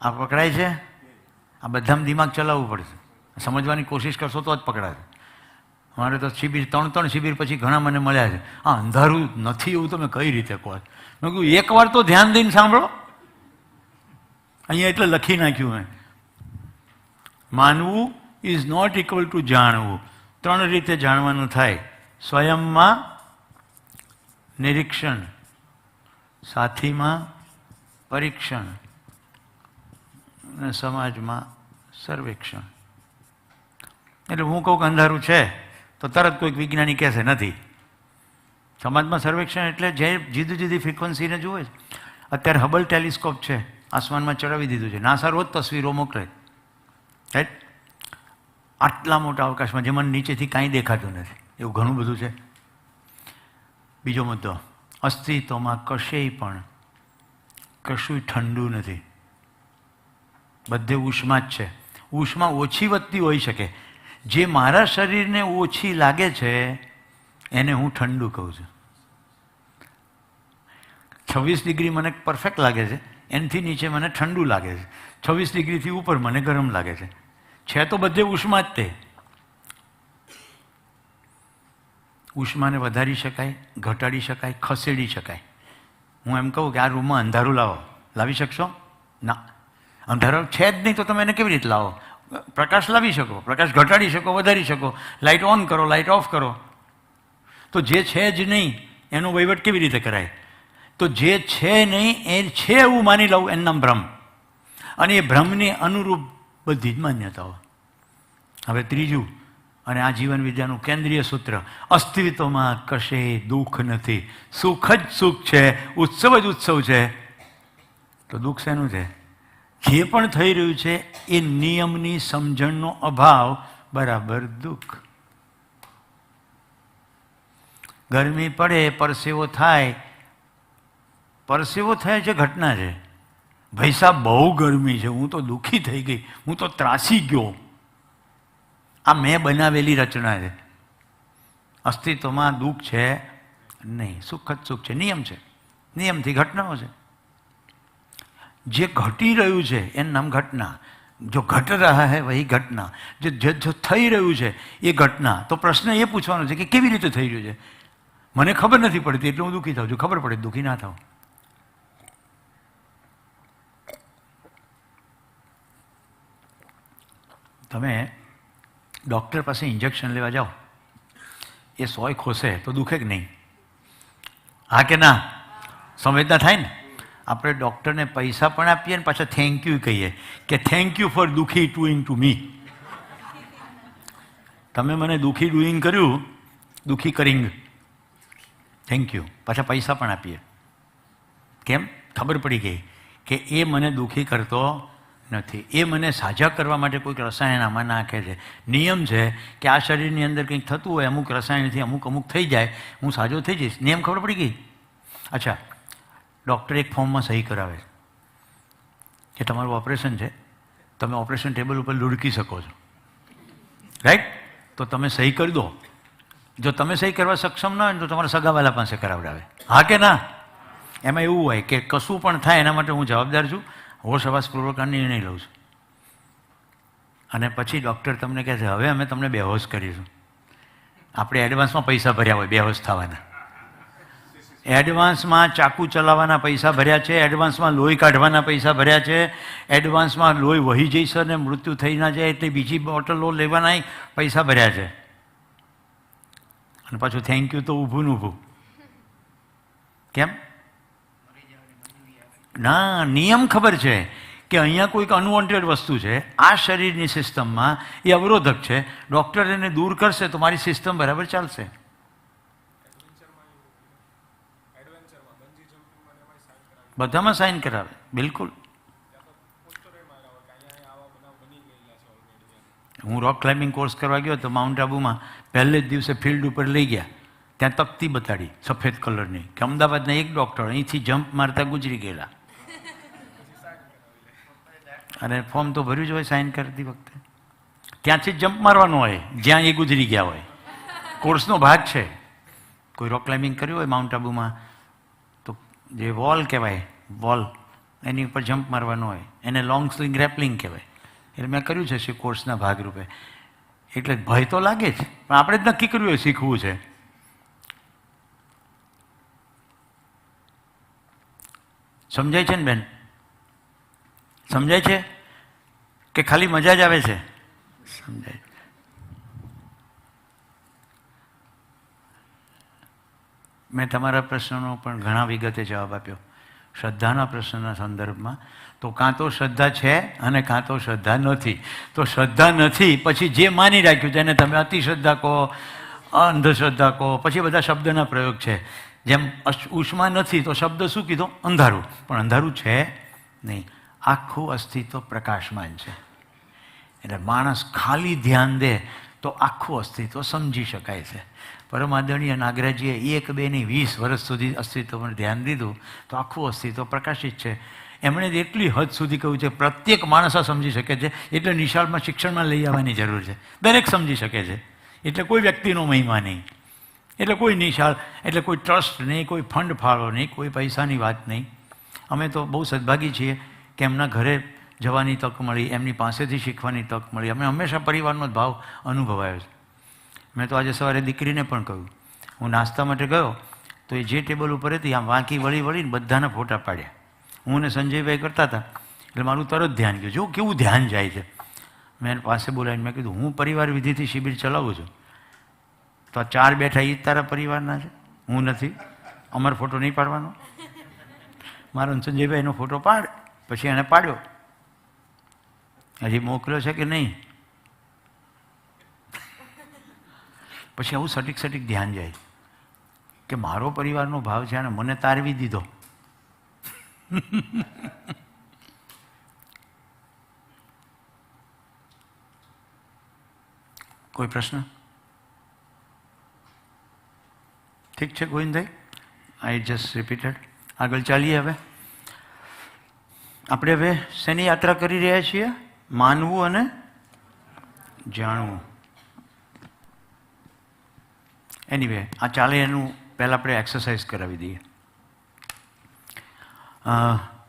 આ પકડાય છે? આ બધામાં દિમાગ ચલાવવું પડશે, સમજવાની કોશિશ કરશો તો જ પકડાશે. અમારે તો શિબિર 3 શિબિર પછી ઘણા મને મળ્યા છે, આ અંધારું નથી એવું તમે કઈ રીતે કહો? મેં કહ્યું એકવાર તો ધ્યાન દઈને સાંભળો. અહીંયા એટલે લખી નાખ્યું મેં, માનવું ઇઝ નોટ ઇક્વલ ટુ જાણવું. 3 રીતે જાણવાનું થાય: સ્વયંમાં નિરીક્ષણ, સાથીમાં પરીક્ષણ અને સમાજમાં સર્વેક્ષણ. એટલે હું કહું કે અંધારું છે તો તરત કોઈક વિજ્ઞાની કહેશે નથી. સમાજમાં સર્વેક્ષણ એટલે જે જુદી જુદી ફ્રીક્વન્સીને જુએ છે. અત્યારે હબલ ટેલિસ્કોપ છે, આસમાનમાં ચડાવી દીધું છે, નાસા રોજ તસવીરો મોકલે. રાઈટ? આટલા મોટા અવકાશમાં જેમાં નીચેથી કાંઈ દેખાતું નથી, એવું ઘણું બધું છે. બીજો મુદ્દો, અસ્તિત્વમાં કશેય પણ કશું ઠંડુ નથી, બધે ઉષ્મા જ છે. ઉષ્મા ઓછી વધતી હોઈ શકે, જે મારા શરીરને ઓછી લાગે છે એને હું ઠંડુ કહું છું. 26 ડિગ્રી મને પરફેક્ટ લાગે છે, એનાથી નીચે મને ઠંડુ લાગે છે. 26 ડિગ્રીથી ઉપર મને ગરમ લાગે છે તો બધે ઉષ્મા જ તે. ઉષ્માને વધારી શકાય, ઘટાડી શકાય, ખસેડી શકાય. હું એમ કહું કે આ રૂમમાં અંધારું લાવો, લાવી શકશો? ના, અંધારું છે જ નહીં તો તમે એને કેવી રીતે લાવો? પ્રકાશ લાવી શકો, પ્રકાશ ઘટાડી શકો, વધારી શકો, લાઇટ ઓન કરો, લાઇટ ઓફ કરો. તો જે છે જ નહીં એનો વહીવટ કેવી રીતે કરાય? તો જે છે નહીં એ છે એવું માની લઉં, એનું નામ ભ્રમ. અને એ ભ્રમની અનુરૂપ બધી જ માન્યતાઓ. હવે ત્રીજું, અને આ જીવન વિદ્યાનું કેન્દ્રીય સૂત્ર, અસ્તિત્વમાં કશે દુઃખ નથી, સુખ જ સુખ છે, ઉત્સવ જ ઉત્સવ છે. તો દુઃખ શેનું છે? જે પણ થઈ રહ્યું છે એ નિયમની સમજણનો અભાવ બરાબર દુઃખ. ગરમી પડે, પરસેવો થાય છે, ઘટના છે. ભાઈ સાહેબ બહુ ગરમી છે, હું તો દુઃખી થઈ ગઈ, હું તો ત્રાસી ગયો. આ મેં બનાવેલી રચના છે. અસ્તિત્વમાં દુઃખ છે નહીં, સુખ જ સુખ છે, નિયમ છે, નિયમથી ઘટનાઓ છે. જે ઘટી રહ્યું છે એનું નામ ઘટના. જો ઘટ રહા હૈ વહી ઘટના. જો થઈ રહ્યું છે એ ઘટના. તો પ્રશ્ન એ પૂછવાનો છે કે કેવી રીતે થઈ રહ્યું છે? મને ખબર નથી પડતી એટલે હું દુઃખી થાઉં છું, ખબર પડે દુઃખી ના થાઉં. તમે ડૉક્ટર પાસે ઇન્જેક્શન લેવા જાઓ, એ સોય ખોસે તો દુઃખે કે નહીં? હા કે ના? સંવેદના થાય ને? આપણે ડૉક્ટરને પૈસા પણ આપીએ ને પાછા થેન્ક યુ કહીએ કે થેન્ક યુ ફોર દુઃખી ડુઈંગ ટુ મી. તમે મને દુઃખી ડુઈંગ કર્યું, દુઃખી કરીંગ, થેન્ક યુ. પાછા પૈસા પણ આપીએ. કેમ? ખબર પડી ગઈ કે એ મને દુઃખી કરતો નથી, એ મને સાજા કરવા માટે કોઈક રસાયણ આમાં નાખે છે. નિયમ છે કે આ શરીરની અંદર કંઈક થતું હોય, અમુક રસાયણથી અમુક થઈ જાય, હું સાજો થઈ જઈશ. નિયમ ખબર પડી ગઈ? અચ્છા, ડૉક્ટર એક ફોર્મમાં સહી કરાવે કે તમારું ઓપરેશન છે, તમે ઓપરેશન ટેબલ ઉપર લુડકી શકો છો, રાઈટ? તો તમે સહી કરી દો. જો તમે સહી કરવા સક્ષમ ના હોય તો તમારા સગાવાલા પાસે કરાવડાવે. હા કે ના? એમાં એવું હોય કે કશું પણ થાય એના માટે હું જવાબદાર છું, હોશ હવાસપૂર્વક આ નિર્ણય લઉં છું. અને પછી ડૉક્ટર તમને કહે છે હવે અમે તમને બેહોશ કરીશું. આપણે એડવાન્સમાં પૈસા ભર્યા હોય બેહોશ થવાના, એડવાન્સમાં ચાકુ ચલાવવાના પૈસા ભર્યા છે, એડવાન્સમાં લોહી કાઢવાના પૈસા ભર્યા છે, એડવાન્સમાં લોહી વહી જઈશે અને મૃત્યુ થઈ ના જાય એટલે બીજી બોટલો લેવાના પૈસા ભર્યા છે. અને પાછું થેન્ક યુ તો ઊભું ને ઊભું. કેમ? ના, નિયમ ખબર છે કે અહીંયા કોઈક અનવોન્ટેડ વસ્તુ છે આ શરીરની સિસ્ટમમાં, એ અવરોધક છે. ડૉક્ટર એને દૂર કરશે તો મારી સિસ્ટમ બરાબર ચાલશે. બધામાં સાઇન કરાવે, બિલકુલ. હું રોક ક્લાઇમ્બિંગ કોર્સ કરવા ગયો તો માઉન્ટ આબુમાં પહેલે જ દિવસે ફિલ્ડ ઉપર લઈ ગયા, ત્યાં તકતી બતાડી સફેદ કલરની કે અમદાવાદના એક ડૉક્ટર અહીંથી જમ્પ મારતા ગુજરી ગયેલા. અને ફોર્મ તો ભર્યું જ હોય સાઇન કરતી વખતે, ત્યાંથી જ જમ્પ મારવાનો હોય જ્યાં એ ગુજરી ગયા હોય. કોર્સનો ભાગ છે. કોઈ રોક ક્લાઇમ્બિંગ કર્યું હોય માઉન્ટ આબુમાં તો જે વોલ કહેવાય, વોલ એની ઉપર જમ્પ મારવાનો હોય, એને લોંગ સ્વિંગ રેપલિંગ કહેવાય. એટલે મેં કર્યું છે કોર્સના ભાગરૂપે. એટલે ભય તો લાગે જ, પણ આપણે જ નક્કી કર્યું હોય શીખવું છે. સમજાય છે ને બેન? સમજાય છે કે ખાલી મજા જ આવે છે? સમજાય. મેં તમારા પ્રશ્નનો પણ ઘણા વિગતે જવાબ આપ્યો શ્રદ્ધાના પ્રશ્નના સંદર્ભમાં. તો કાં તો શ્રદ્ધા છે અને કાં તો શ્રદ્ધા નથી. તો શ્રદ્ધા નથી પછી જે માની રાખ્યું જેને તમે અતિશ્રદ્ધા કહો, અંધશ્રદ્ધા કહો, પછી બધા શબ્દના પ્રયોગ છે. જેમ ઉષ્મા નથી તો શબ્દ શું કીધો? અંધારું. પણ અંધારું છે નહીં, આખું અસ્તિત્વ પ્રકાશમાન છે. એટલે માણસ ખાલી ધ્યાન દે તો આખું અસ્તિત્વ સમજી શકાય છે. પરમ આદરણીય નાગરાજીએ 1, 2 ની 20 વર્ષ સુધી અસ્તિત્વ પર ધ્યાન દીધું તો આખું અસ્તિત્વ પ્રકાશિત છે. એમણે એટલી હદ સુધી કહ્યું છે પ્રત્યેક માણસ આ સમજી શકે છે, એટલે નિશાળમાં શિક્ષણમાં લઈ આવવાની જરૂર છે. દરેક સમજી શકે છે, એટલે કોઈ વ્યક્તિનો મહિમા નહીં, એટલે કોઈ નિશાળ, એટલે કોઈ ટ્રસ્ટ નહીં, કોઈ ફંડ ફાળો નહીં, કોઈ પૈસાની વાત નહીં. અમે તો બહુ સદભાગી છીએ કે એમના ઘરે જવાની તક મળી, એમની પાસેથી શીખવાની તક મળી. અમે હંમેશા પરિવારનો જ ભાવ અનુભવાયો છે. મેં તો આજે સવારે દીકરીને પણ કહ્યું, હું નાસ્તા માટે ગયો તો એ જે ટેબલ ઉપર હતી આમ વાંકી વળી વળીને બધાના ફોટા પાડ્યા. હું ને સંજયભાઈ કરતા હતા એટલે મારું તરત ધ્યાન ગયું. જો કેવું ધ્યાન જાય છે. મેં એને પાસે બોલાવીને મેં કીધું, હું પરિવાર વિધિથી શિબિર ચલાવું છું, તો આ 4 બેઠા એ તારા પરિવારના છે, હું નથી, અમારો ફોટો નહીં પાડવાનો. મારો સંજયભાઈનો ફોટો પાડ. પછી એને પાડ્યો. હજી મોકલ્યો છે કે નહીં? પછી આવું સટીક સટીક ધ્યાન જાય કે મારો પરિવારનો ભાવ છે અને મને તારવી દીધો. કોઈ પ્રશ્ન? ઠીક છે ગોવિંદભાઈ, આઈ જસ્ટ રિપીટેડ. આગળ ચાલીએ. હવે આપણે હવે શેની યાત્રા કરી રહ્યા છીએ? માનવું અને જાણવું. એનીવે આ ચાલે એનું પહેલાં આપણે એક્સરસાઇઝ કરાવી દઈએ.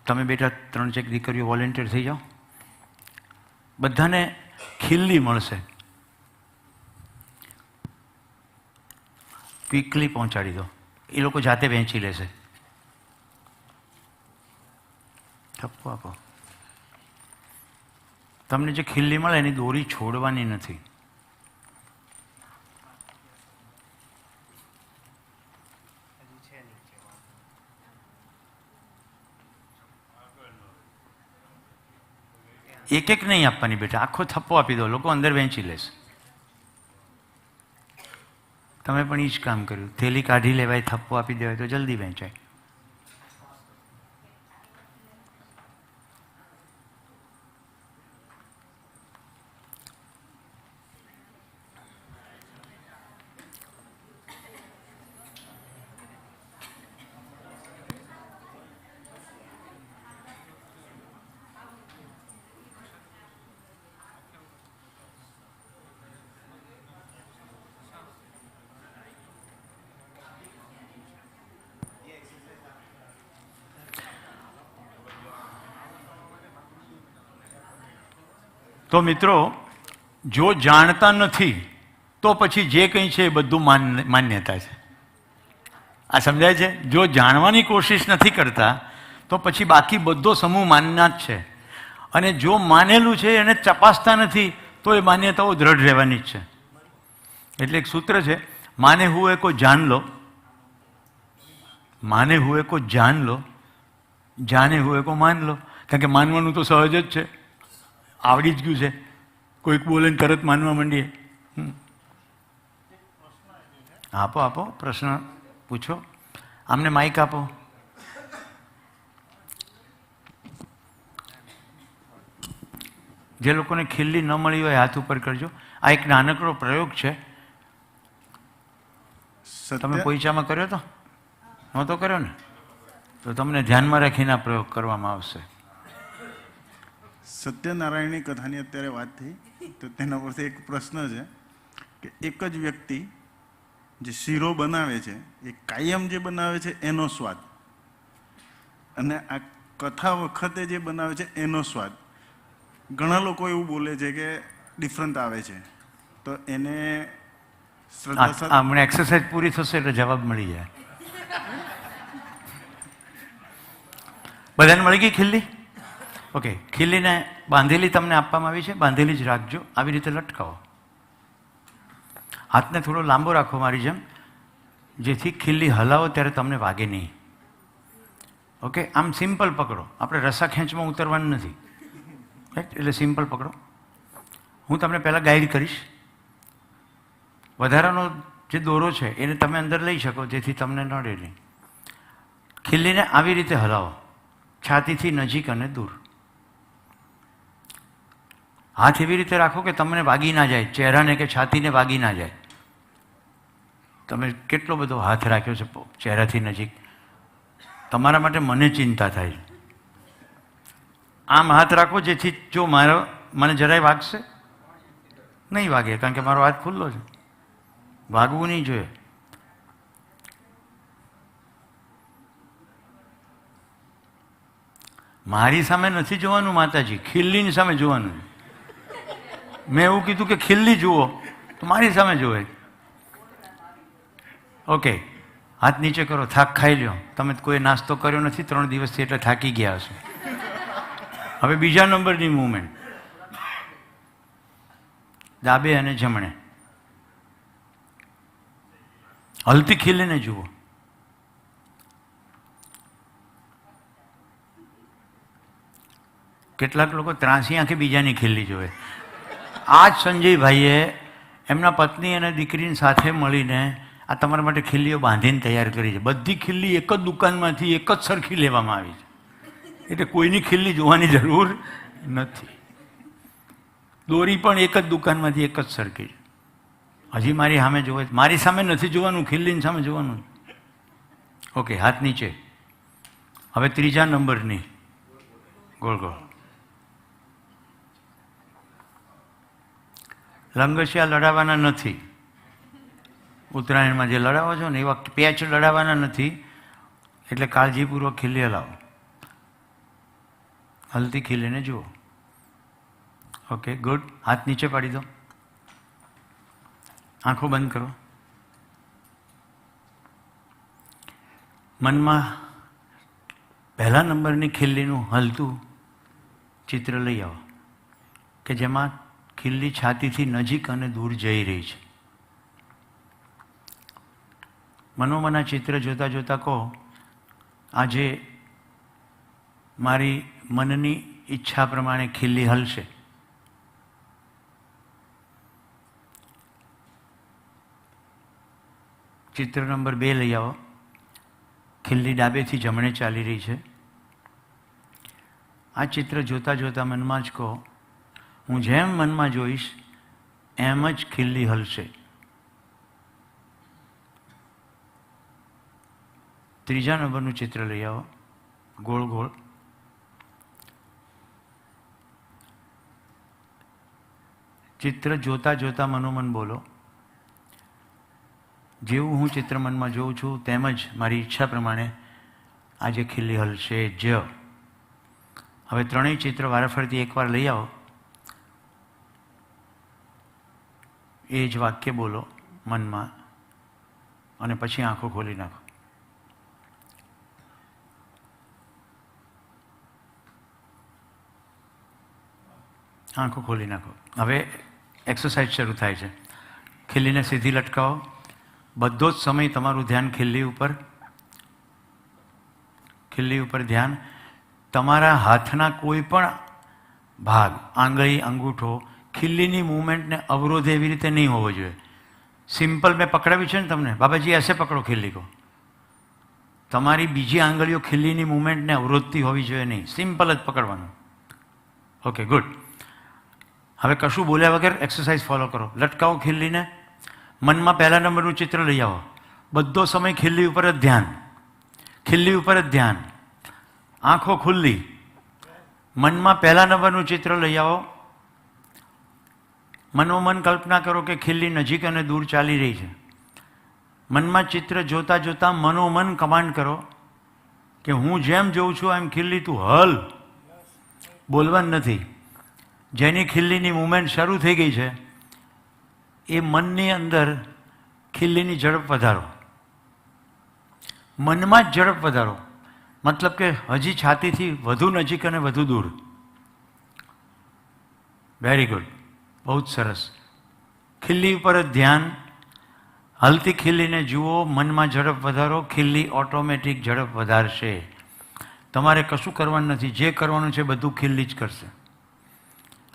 તમે બેટા 3-4 દીકરીઓ વોલેન્ટિયર થઈ જાઓ. બધાને ખીલ્લી મળશે, ક્વિકલી પહોંચાડી દો. એ લોકો જાતે વહેંચી લેશે. ઠપકો આપો. તમને જે ખીલ્લી મળે એની દોરી છોડવાની નથી. એક એક નહીં આપવાની બેટા, આખો થપ્પો આપી દો, લોકો અંદર વહેંચી લેશે. તમે પણ એ જ કામ કર્યું. થેલી કાઢી લેવાય, થપ્પો આપી દેવાય તો જલ્દી વહેંચાય. તો મિત્રો, જો જાણતા નથી તો પછી જે કંઈ છે એ બધું માન્યતા છે. આ સમજાય છે? જો જાણવાની કોશિશ નથી કરતા તો પછી બાકી બધો સમૂહ માનના જ છે. અને જો માનેલું છે એને ચપાસતા નથી તો એ માન્યતાઓ દ્રઢ રહેવાની જ છે. એટલે એક સૂત્ર છે, માને હુએ કો જાન લો, માને હુએ કો જાન લો, જાને હુએ કો માન લો. કારણ કે માનવાનું તો સહજ જ છે, આવડી જ ગયું છે. કોઈક બોલે ને તરત માનવા માંડીએ. આપો આપો, પ્રશ્ન પૂછો. આમને માઇક આપો. જે લોકોને ખીલ્લી ન મળી હોય હાથ ઉપર કરજો. આ એક નાનકડો પ્રયોગ છે. તમે પોઈચામાં કર્યો તો? નહોતો કર્યો ને? તો તમને ધ્યાનમાં રાખીને આ પ્રયોગ કરવામાં આવશે. સત્યનારાયણની કથાની અત્યારે વાત થઈ તો તેના પરથી એક પ્રશ્ન છે કે એક જ વ્યક્તિ જે શીરો બનાવે છે એ કાયમ જે બનાવે છે એનો સ્વાદ અને આ કથા વખતે જે બનાવે છે એનો સ્વાદ, ઘણા લોકો એવું બોલે છે કે ડિફરન્ટ આવે છે. તો એને શ્રદ્ધા હમણાં એક્સરસાઇઝ પૂરી થશે એટલે જવાબ મળી જાય. બધાને મળી ગઈ ખીલ્લી? ઓકે, ખીલ્લીને બાંધેલી તમને આપવામાં આવી છે, બાંધેલી જ રાખજો. આવી રીતે લટકાવો. હાથને થોડો લાંબો રાખો મારી જેમ, જેથી ખીલ્લી હલાવો ત્યારે તમને વાગે નહીં. ઓકે, આમ સિમ્પલ પકડો. આપણે રસા ખેંચમાં ઉતરવાનું નથી, રાઈટ? એટલે સિમ્પલ પકડો. હું તમને પહેલાં ગાઈડ કરીશ. વધારાનો જે દોરો છે એને તમે અંદર લઈ શકો જેથી તમને નડે નહીં. ખીલ્લીને આવી રીતે હલાવો, છાતીથી નજીક અને દૂર. હાથ એવી રીતે રાખો કે તમને વાગી ના જાય, ચહેરાને કે છાતીને વાગી ના જાય. તમે કેટલો બધો હાથ રાખ્યો છે ચહેરાથી નજીક, તમારા માટે મને ચિંતા થાય. આમ હાથ રાખો જેથી જો મને જરાય વાગશે નહીં, વાગે, કારણ કે મારો હાથ ખુલ્લો છે. વાગવું નહીં જોઈએ. મારી સામે નથી જોવાનું માતાજી, ખિલ્લીની સામે જોવાનું. મેં એવું કીધું કે ખિલ્લી જુઓ, તો મારી સામે જોવે. ઓકે, હાથ નીચે કરો, થાક ખાઈ લ્યો. તમે કોઈ નાસ્તો કર્યો નથી 3 દિવસથી, એટલે થાકી ગયા હશો. હવે બીજા નંબરની મૂવમેન્ટ, ડાબે અને જમણે હલતી ખીલીને જુઓ. કેટલાક લોકો ત્રાસી આંખે બીજાની ખીલ્લી જોવે. આ જ સંજયભાઈએ એમના પત્ની અને દીકરીની સાથે મળીને આ તમારા માટે ખીલ્લીઓ બાંધીને તૈયાર કરી છે. બધી ખીલ્લી એક જ દુકાનમાંથી એક જ સરખી લેવામાં આવી છે, એટલે કોઈની ખીલ્લી જોવાની જરૂર નથી. દોરી પણ એક જ દુકાનમાંથી એક જ સરખી છે. હજી મારી સામે જોવે, મારી સામે નથી જોવાનું, ખીલ્લીની સામે જોવાનું. ઓકે, હાથ નીચે. હવે ત્રીજા નંબરની ગોળ ગોળ લંગસિયા લડાવવાના નથી. ઉત્તરાયણમાં જે લડાવો છો ને એવા પેચ લડાવવાના નથી, એટલે કાળજીપૂર્વક ખીલ્લી હલાવો. હલતી ખીલીને જુઓ. Okay, good. હાથ નીચે પાડી દો, આંખો બંધ કરો. મનમાં પહેલા નંબરની ખીલ્લીનું હલતું ચિત્ર લઈ આવો કે જેમાં ખીલ્લી છાતીથી નજીક અને દૂર જઈ રહી છે. મનોમના ચિત્ર જોતા જોતા કહો, આજે મારી મનની ઈચ્છા પ્રમાણે ખીલ્લી હલશે. ચિત્ર નંબર 2 લઈ આવો. ખીલ્લી ડાબેથી જમણે ચાલી રહી છે. આ ચિત્ર જોતા જોતા મનમાં જ કહો, હું જેમ મનમાં જોઈશ એમ જ ખીલ્લી હલશે. ત્રીજા નંબરનું ચિત્ર લઈ આવો, ગોળ ગોળ. ચિત્ર જોતા જોતા મનોમન બોલો, જેવું હું ચિત્ર મનમાં જોઉં છું તેમજ મારી ઈચ્છા પ્રમાણે આજે ખીલ્લી હલશે જ. હવે ત્રણેય ચિત્ર વારાફરતી એકવાર લઈ આવો. એ જ વાક્ય બોલો મનમાં, અને પછી આંખો ખોલી નાખો. આંખો ખોલી નાખો. હવે એક્સરસાઇઝ શરૂ થાય છે. ખીલ્લીને સીધી લટકાવો. બધો જ સમય તમારું ધ્યાન ખીલ્લી ઉપર ધ્યાન. તમારા હાથના કોઈ પણ ભાગ, આંગળી, અંગૂઠો, ખીલ્લીની મૂવમેન્ટને અવરોધે એવી રીતે નહીં હોવો જોઈએ. સિમ્પલ મેં પકડાવી છે ને તમને, બાબાજી એસે પકડો ખીલ્લી કો. તમારી બીજી આંગળીઓ ખીલ્લીની મૂવમેન્ટને અવરોધતી હોવી જોઈએ નહીં, સિમ્પલ જ પકડવાનું. Okay, good. હવે કશું બોલ્યા વગર એક્સરસાઇઝ ફોલો કરો. લટકાવો ખીલ્લીને. મનમાં પહેલા નંબરનું ચિત્ર લઈ આવો. બધો સમય ખીલ્લી ઉપર જ ધ્યાન, ખીલ્લી ઉપર જ ધ્યાન. આંખો ખુલ્લી. મનમાં પહેલા નંબરનું ચિત્ર લઈ આવો. મનોમન કલ્પના કરો કે ખીલ્લી નજીક અને દૂર ચાલી રહી છે. મનમાં ચિત્ર જોતા જોતા મનોમન કમાન્ડ કરો કે હું જેમ જોઉં છું એમ ખીલ્લી તું હલ. બોલવાનું નથી. જેની ખીલ્લીની મૂવમેન્ટ શરૂ થઈ ગઈ છે એ મનની અંદર ખીલ્લીની ઝડપ વધારો. મનમાં જ ઝડપ વધારો, મતલબ કે હજી છાતીથી વધુ નજીક અને વધુ દૂર. વેરી ગુડ, બહુ જ સરસ. ખીલ્લી ઉપર જ ધ્યાન. હલતી ખીલ્લીને જુઓ, મનમાં ઝડપ વધારો. ખીલ્લી ઓટોમેટિક ઝડપ વધારશે. તમારે કશું કરવાનું નથી. જે કરવાનું છે બધું ખીલ્લી જ કરશે.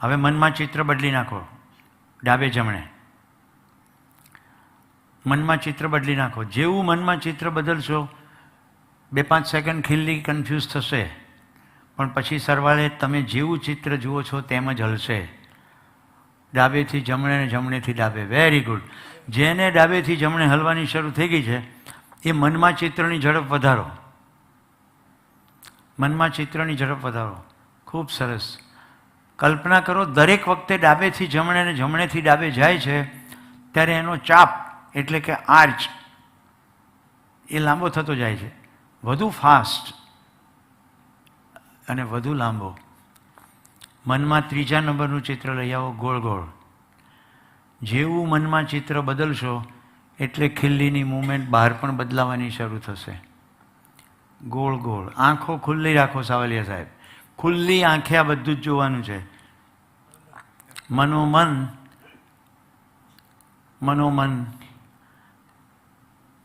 હવે મનમાં ચિત્ર બદલી નાખો. ડાબે જમણે મનમાં ચિત્ર બદલી નાખો. જેવું મનમાં ચિત્ર બદલશો 2-5 સેકન્ડ ખીલ્લી કન્ફ્યુઝ થશે, પણ પછી સરવાળે તમે જેવું ચિત્ર જુઓ છો તેમ જ હલશે. ડાબેથી જમણે ને જમણેથી ડાબે. Very good. જેને ડાબેથી જમણે હલવાની શરૂ થઈ ગઈ છે એ મનમાં ચિત્રની ઝડપ વધારો. મનમાં ચિત્રની ઝડપ વધારો. ખૂબ સરસ. કલ્પના કરો દરેક વખતે ડાબેથી જમણે ને જમણેથી ડાબે જાય છે ત્યારે એનો ચાપ એટલે કે આર્ચ એ લાંબો થતો જાય છે, વધુ ફાસ્ટ અને વધુ લાંબો. મનમાં ત્રીજા નંબરનું ચિત્ર લઈ આવો, ગોળ ગોળ. જેવું મનમાં ચિત્ર બદલશો એટલે ખિલ્લીની મૂવમેન્ટ બહાર પણ બદલાવાની શરૂ થશે. ગોળ ગોળ. આંખો ખુલ્લી રાખો સાવલિયા સાહેબ, ખુલ્લી આંખે આ બધું જ જોવાનું છે. મનોમન મનોમન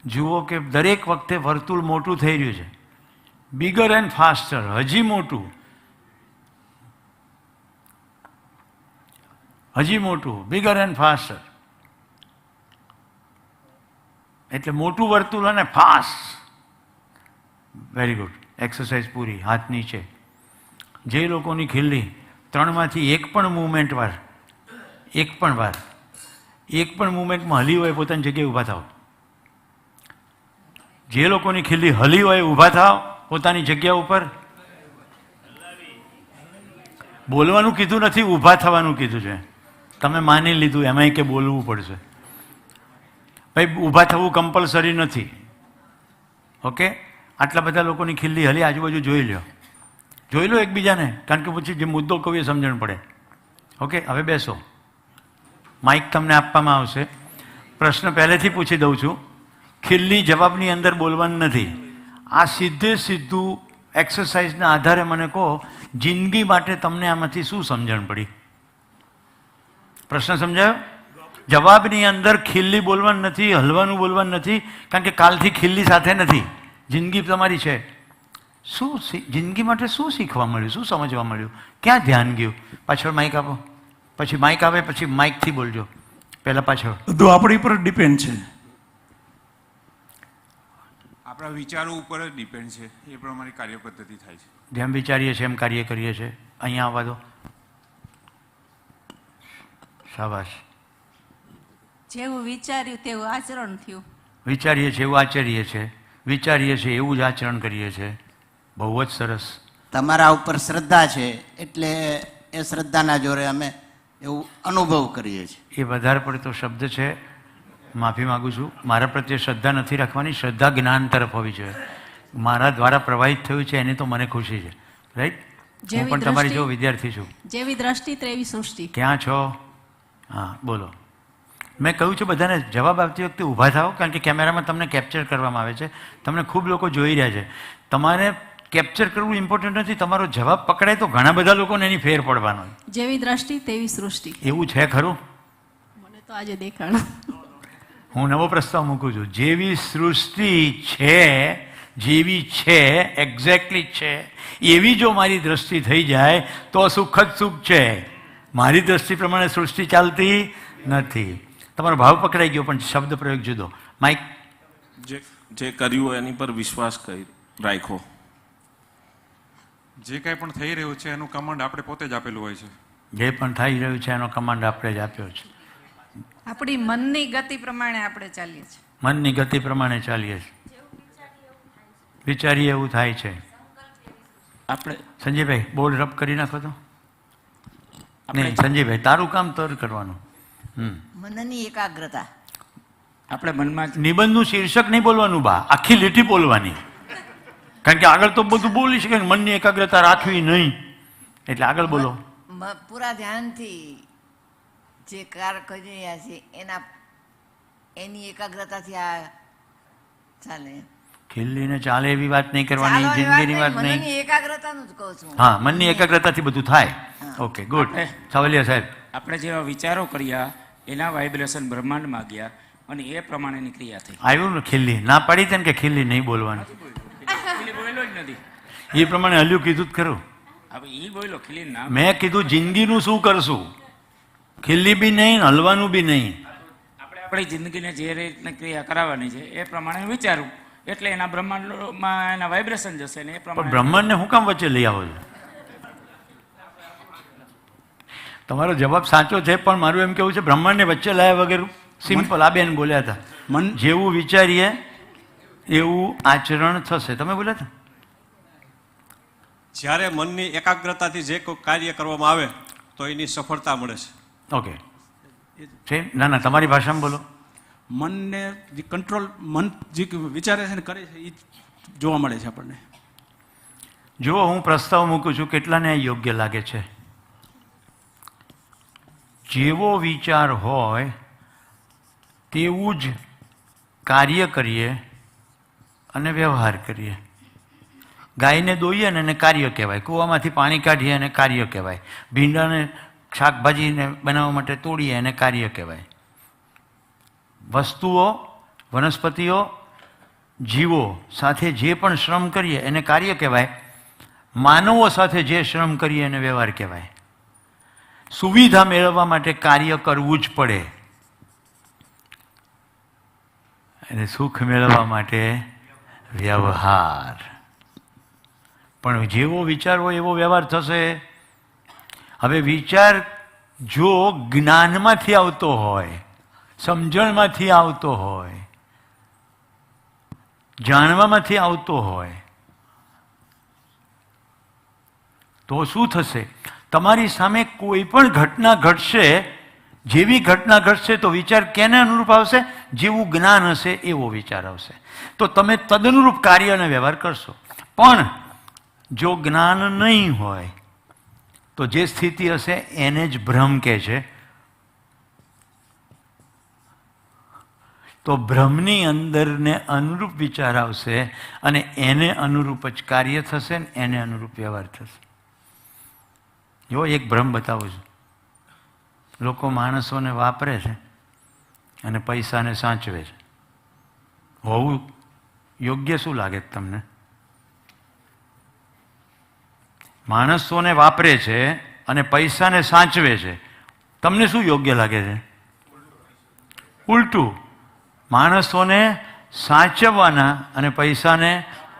જુઓ કે દરેક વખતે વર્તુળ મોટું થઈ રહ્યું છે, બિગર એન્ડ ફાસ્ટર, હજી મોટું, હજી મોટું, બિગર એન્ડ ફાસ્ટર. એટલે મોટું વર્તુળ અને ફાસ્ટ. Very good. એક્સરસાઇઝ પૂરી. હાથ નીચે. જે લોકોની ખિલ્લી 3માંથી એક પણ મૂવમેન્ટમાં હલી હોય પોતાની જગ્યાએ ઊભા થાવ. જે લોકોની ખિલ્લી હલી હોય ઊભા થાવ પોતાની જગ્યા ઉપર. બોલવાનું કીધું નથી, ઊભા થવાનું કીધું છે. તમે માની લીધું એમાંય કે બોલવું પડશે. ભાઈ ઊભા થવું કમ્પલસરી નથી. ઓકે. આટલા બધા લોકોની ખિલ્લી હલી, આજુબાજુ જોઈ લો એકબીજાને, કારણ કે પછી જે મુદ્દો કહું એ સમજણ પડે. ઓકે. હવે બેસો. માઇક તમને આપવામાં આવશે. પ્રશ્ન પહેલેથી પૂછી દઉં છું, ખિલ્લી જવાબની અંદર બોલવાનું નથી. આ સીધું એક્સરસાઇઝના આધારે મને કહો, જિંદગી માટે તમને આમાંથી શું સમજણ પડી? પ્રશ્ન સમજાયો? જવાબની અંદર ખિલ્લી બોલવાનું નથી, હલવાનું બોલવાનું નથી, કારણ કે કાલથી ખિલ્લી સાથે નથી. જિંદગી તમારી છે. શું જિંદગી માટે શું શીખવા મળ્યું, શું સમજવા મળ્યું, ક્યાં ધ્યાન ગયું? પાછળ માઇક આપો. પછી માઇક આવે પછી માઇકથી બોલજો. પહેલાં પાછળ. બધું આપણી પર ડિપેન્ડ છે. આપણા વિચારો ઉપર જ ડિપેન્ડ છે, એ પ્રમાણે કાર્ય પદ્ધતિ થાય છે. જેમ વિચારીએ છીએ એમ કાર્ય કરીએ છીએ. અહીંયા આવવા દો. શાબાશ. જેવું વિચાર્યું તેવું આચરણ થયું. વિચારીએ છીએ એવું આચરીએ છીએ, વિચારીએ છીએ એવું જ આચરણ કરીએ છીએ. બહુ જ સરસ. તમારા ઉપર શ્રદ્ધા છે એટલે એ શ્રદ્ધાના જોરે અમે એવું અનુભવ કરીએ છીએ. એ વધારે પડતો શબ્દ છે, માફી માગું છું. મારા પ્રત્યે શ્રદ્ધા નથી રાખવાની, શ્રદ્ધા જ્ઞાન તરફ હોવી જોઈએ. મારા દ્વારા પ્રવાહિત થયું છે એની તો મને ખુશી છે. રાઈટ. હું પણ તમારી જો વિદ્યાર્થી છું. જેવી દ્રષ્ટિ તેવી સૃષ્ટિ. ક્યાં છો? હા બોલો. મેં કહ્યું છે બધાને જવાબ આપતી વખતે ઊભા થાઓ, કારણ કે કેમેરામાં તમને કેપ્ચર કરવામાં આવે છે. તમને ખૂબ લોકો જોઈ રહ્યા છે. તમારે કેપ્ચર કરવું ઇમ્પોર્ટન્ટ નથી, તમારો જવાબ પકડાય તો ઘણા બધા લોકોને એની ફેર પડવાનો. જેવી દ્રષ્ટિ તેવી સૃષ્ટિ. એવું છે ખરું? મને તો આજે દેખાડો. હું નવો પ્રસ્તાવ મૂકું છું. જેવી સૃષ્ટિ છે, જેવી છે, એક્ઝેક્ટલી છે, એવી જો મારી દ્રષ્ટિ થઈ જાય તો સુખ જ સુખ છે. મારી દ્રષ્ટિ પ્રમાણે સૃષ્ટિ ચાલતી નથી. તમારો ભાવ પકડાઈ ગયો પણ શબ્દ પ્રયોગ જુદો. માઇક. જે કર્યું એની પર વિશ્વાસ રાખો. જે કાંઈ પણ થઈ રહ્યું છે એનું કમાન્ડ આપણે પોતે જ આપેલું હોય છે. જે પણ થઈ રહ્યું છે એનો કમાન્ડ આપણે જ આપ્યો છે. આપણી મનની ગતિ પ્રમાણે આપણે ચાલીએ છીએ. મનની ગતિ પ્રમાણે ચાલીએ છીએ. વિચારીએ એવું થાય છે. આપણે સંજયભાઈ બોર્ડ રબ કરી નાખો તો. નહીં સંજયભાઈ તારું કામ તર કરવાનું. મનની એકાગ્રતા. આપણે મનમાં નિબંધનું શીર્ષક નહીં બોલવાનું બા, આખી લીટી બોલવાની. કારણ કે આગળ તો બધું બોલી શકે, મનની એકાગ્રતા રાખવી નહીં. એટલે આગળ બોલો. પૂરા ધ્યાનથી જે કાર કરી રહ્યા છે એની એકાગ્રતાથી આ ચાલે. ખીલીને ચાલે એવી વાત નહીં કરવાની, જિંદગીની વાત નહીં. મનની એકાગ્રતાનું જ કહું છું. હા, મનની એકાગ્રતાથી બધું થાય. Okay good. સાવલિયા સાહેબ. આપણે જેવા વિચારો કર્યા એના વાઇબ્રેશન બ્રહ્માંડમાં ગયા અને એ પ્રમાણેની ક્રિયા થઈ. આવ્યું ને ખીલી? ના પાડી તેમ કે ખીલી નહીં બોલવાનું. ખીલી બોલ્યો જ નથી. એ પ્રમાણે હલ્યું કીધું જ ખરું. હવે એ બોલ્યો ખીલી ના. મેં કીધું જિંદગીનું શું કરશું? ખીલી બી નહીં, હલવાનું બી નહીં. આપણે આપણી જિંદગીને જે રીતની ક્રિયા કરાવવાની છે એ પ્રમાણે વિચારું એટલે એના બ્રહ્માંડમાં એના વાઇબ્રેશન જશે ને એ પણ પ્રમાણે. બ્રહ્માંડને હું કામ વચ્ચે લઈ આવો છો? તમારો જવાબ સાચો છે, પણ મારું એમ કેવું છે બ્રહ્માંડને વચ્ચે લાયા વગર સિમ્પલ આ બેન બોલ્યા હતા જેવું વિચારીએ એવું આચરણ થશે. તમે બોલ્યા હતા જ્યારે મનની એકાગ્રતાથી જે કોઈ કાર્ય કરવામાં આવે તો એની સફળતા મળે છે. ઓકે છે ના ના તમારી ભાષામાં બોલો. મનને જે કંટ્રોલ મન જે વિચારે છે ને કરે છે એ જોવા મળે છે આપણને. જુઓ હું પ્રસ્તાવ મૂકું છું, કેટલાને આ યોગ્ય લાગે છે. જેવો વિચાર હોય તેવું જ કાર્ય કરીએ અને વ્યવહાર કરીએ. ગાયને દોઈએ ને એને કાર્ય કહેવાય, કૂવામાંથી પાણી કાઢીએ એને કાર્ય કહેવાય, ભીંડાને શાકભાજીને બનાવવા માટે તોડીએ એને કાર્ય કહેવાય. વસ્તુઓ, વનસ્પતિઓ, જીવો સાથે જે પણ શ્રમ કરીએ એને કાર્ય કહેવાય. માનવો સાથે જે શ્રમ કરીએ એને વ્યવહાર કહેવાય. સુવિધા મેળવવા માટે કાર્ય કરવું જ પડે અને સુખ મેળવવા માટે વ્યવહાર. પણ જેવો વિચાર હોય એવો વ્યવહાર થશે. હવે વિચાર જો જ્ઞાનમાંથી આવતો હોય, સમજણમાંથી આવતો હોય, જાણવામાંથી આવતો હોય તો શું થશે? તમારી સામે કોઈ પણ ઘટના ઘટશે, જેવી ઘટના ઘટશે તો વિચાર કેને અનુરૂપ આવશે? જેવું જ્ઞાન હશે એવો વિચાર આવશે. તો તમે તદનુરૂપ કાર્ય અને વ્યવહાર કરશો. પણ જો જ્ઞાન નહીં હોય તો જે સ્થિતિ હશે એને જ ભ્રમ કહે છે. તો ભ્રમની અંદરને અનુરૂપ વિચાર આવશે અને એને અનુરૂપ જ કાર્ય થશે ને એને અનુરૂપ વ્યવહાર થશે. જો એક ભ્રમ બતાવું છું. લોકો માણસોને વાપરે છે અને પૈસાને સાચવે છે. હોવું યોગ્ય શું લાગે તમને? માણસોને વાપરે છે અને પૈસાને સાચવે છે, તમને શું યોગ્ય લાગે છે? ઉલટું. માણસોને સાચવવાના અને પૈસાને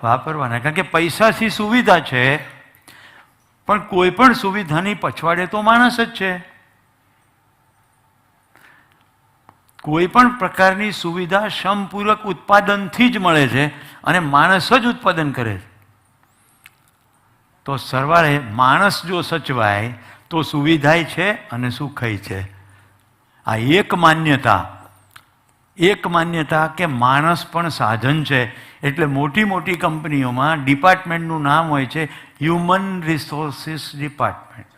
વાપરવાના. કારણ કે પૈસાથી સુવિધા છે, પણ કોઈ પણ સુવિધાની પછવાડે તો માણસ જ છે. કોઈ પણ પ્રકારની સુવિધા શ્રમપૂર્વક ઉત્પાદનથી જ મળે છે અને માણસ જ ઉત્પાદન કરે છે. તો સરવાળે માણસ જો સચવાય તો સુવિધાય છે અને સુખય છે. આ એક માન્યતા કે માણસ પણ સાધન છે. એટલે મોટી મોટી કંપનીઓમાં ડિપાર્ટમેન્ટનું નામ હોય છે હ્યુમન રિસોર્સિસ ડિપાર્ટમેન્ટ.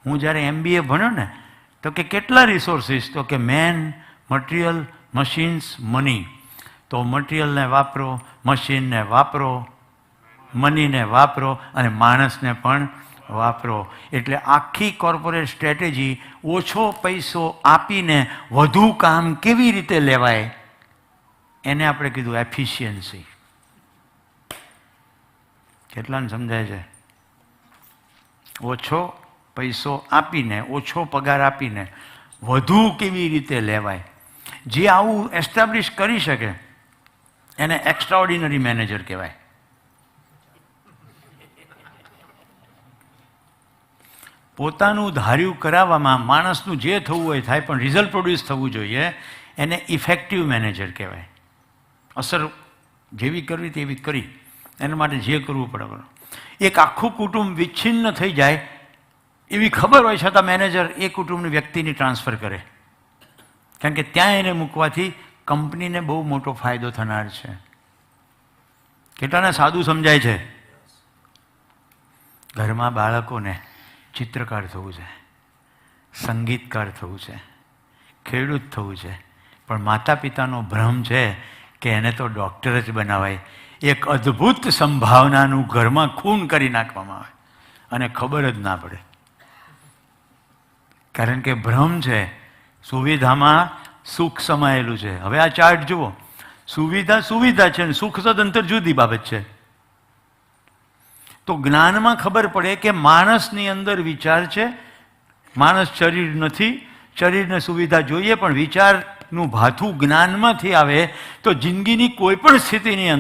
હું જ્યારે MBA ભણ્યો ને તો કે કેટલા રિસોર્સિસ? તો કે મેન, મટીરિયલ, મશીન્સ, મની. તો મટીરિયલને વાપરો, મશીનને વાપરો, મનીને વાપરો અને માણસને પણ વાપરો. એટલે આખી કોર્પોરેટ સ્ટ્રેટેજી ઓછો પૈસો આપીને વધુ કામ કેવી રીતે લેવાય એને આપણે કીધું એફિશિયન્સી. કેટલાને સમજાય છે? ઓછો પૈસો આપીને, ઓછો પગાર આપીને વધુ કેવી રીતે લેવાય. જે આવું એસ્ટાબ્લિશ કરી શકે એને એક્સ્ટ્રાઓર્ડિનરી મેનેજર કહેવાય. પોતાનું ધાર્યું કરાવવામાં માણસનું જે થવું હોય થાય, પણ રિઝલ્ટ પ્રોડ્યુસ થવું જોઈએ એને ઇફેક્ટિવ મેનેજર કહેવાય. અસર જેવી કરવી તેવી કરી, એના માટે જે કરવું પડે. એક આખું કુટુંબ વિચ્છિન્ન થઈ જાય એવી ખબર હોય છતાં મેનેજર એ કુટુંબની વ્યક્તિની ટ્રાન્સફર કરે, કારણ કે ત્યાં એને મૂકવાથી કંપનીને બહુ મોટો ફાયદો થનાર છે. કેટલાને સાદું સમજાય છે? ઘરમાં બાળકોને ચિત્રકાર થવું છે, સંગીતકાર થવું છે, ખેડૂત થવું છે, પણ માતા પિતાનો ભ્રમ છે કે એને તો ડૉક્ટર જ બનાવાય. એક અદ્ભુત સંભાવનાનું ઘરમાં ખૂન કરી નાખવામાં આવે અને ખબર જ ના પડે. કારણ કે ભ્રમ છે. સુવિધામાં સુખ સમાયેલું છે. હવે આ ચાર્ટ જુઓ. સુવિધા છે અને સુખ સદંતર જુદી બાબત છે. તો જ્ઞાનમાં ખબર પડે કે માણસની અંદર વિચાર છે, માણસ શરીર નથી, શરીરને સુવિધા જોઈએ, પણ વિચારનું ભાથું જ્ઞાનમાંથી આવે તો જિંદગીની કોઈ પણ સ્થિતિની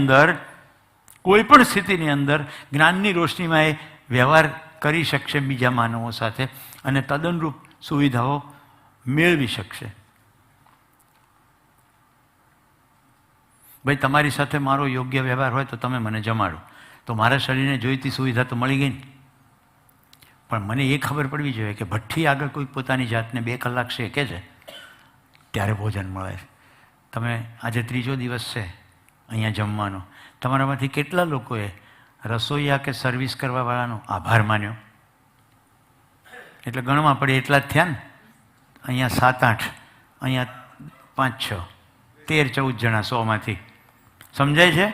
અંદર જ્ઞાનની રોશનીમાં એ વ્યવહાર કરી શકશે બીજા માનવો સાથે અને તદ્દનરૂપ સુવિધાઓ મેળવી શકશે. ભાઈ તમારી સાથે મારો યોગ્ય વ્યવહાર હોય તો તમે મને જમાડો, તો મારા શરીરને જોઈતી સુવિધા તો મળી ગઈ ને. પણ મને એ ખબર પડવી જોઈએ કે ભઠ્ઠી આગળ કોઈ પોતાની જાતને 2 કલાક શેકે છે ત્યારે ભોજન મળે છે. તમે આજે 3જો દિવસ છે અહીંયા જમવાનો, તમારામાંથી કેટલા લોકોએ રસોઈયા કે સર્વિસ કરવાવાળાનો આભાર માન્યો? એટલે ગણવા પડે એટલા જ થયા ને. અહીંયા 7-8, અહીંયા 5-6, 13-14 જણા 100માંથી. સમજાય છે?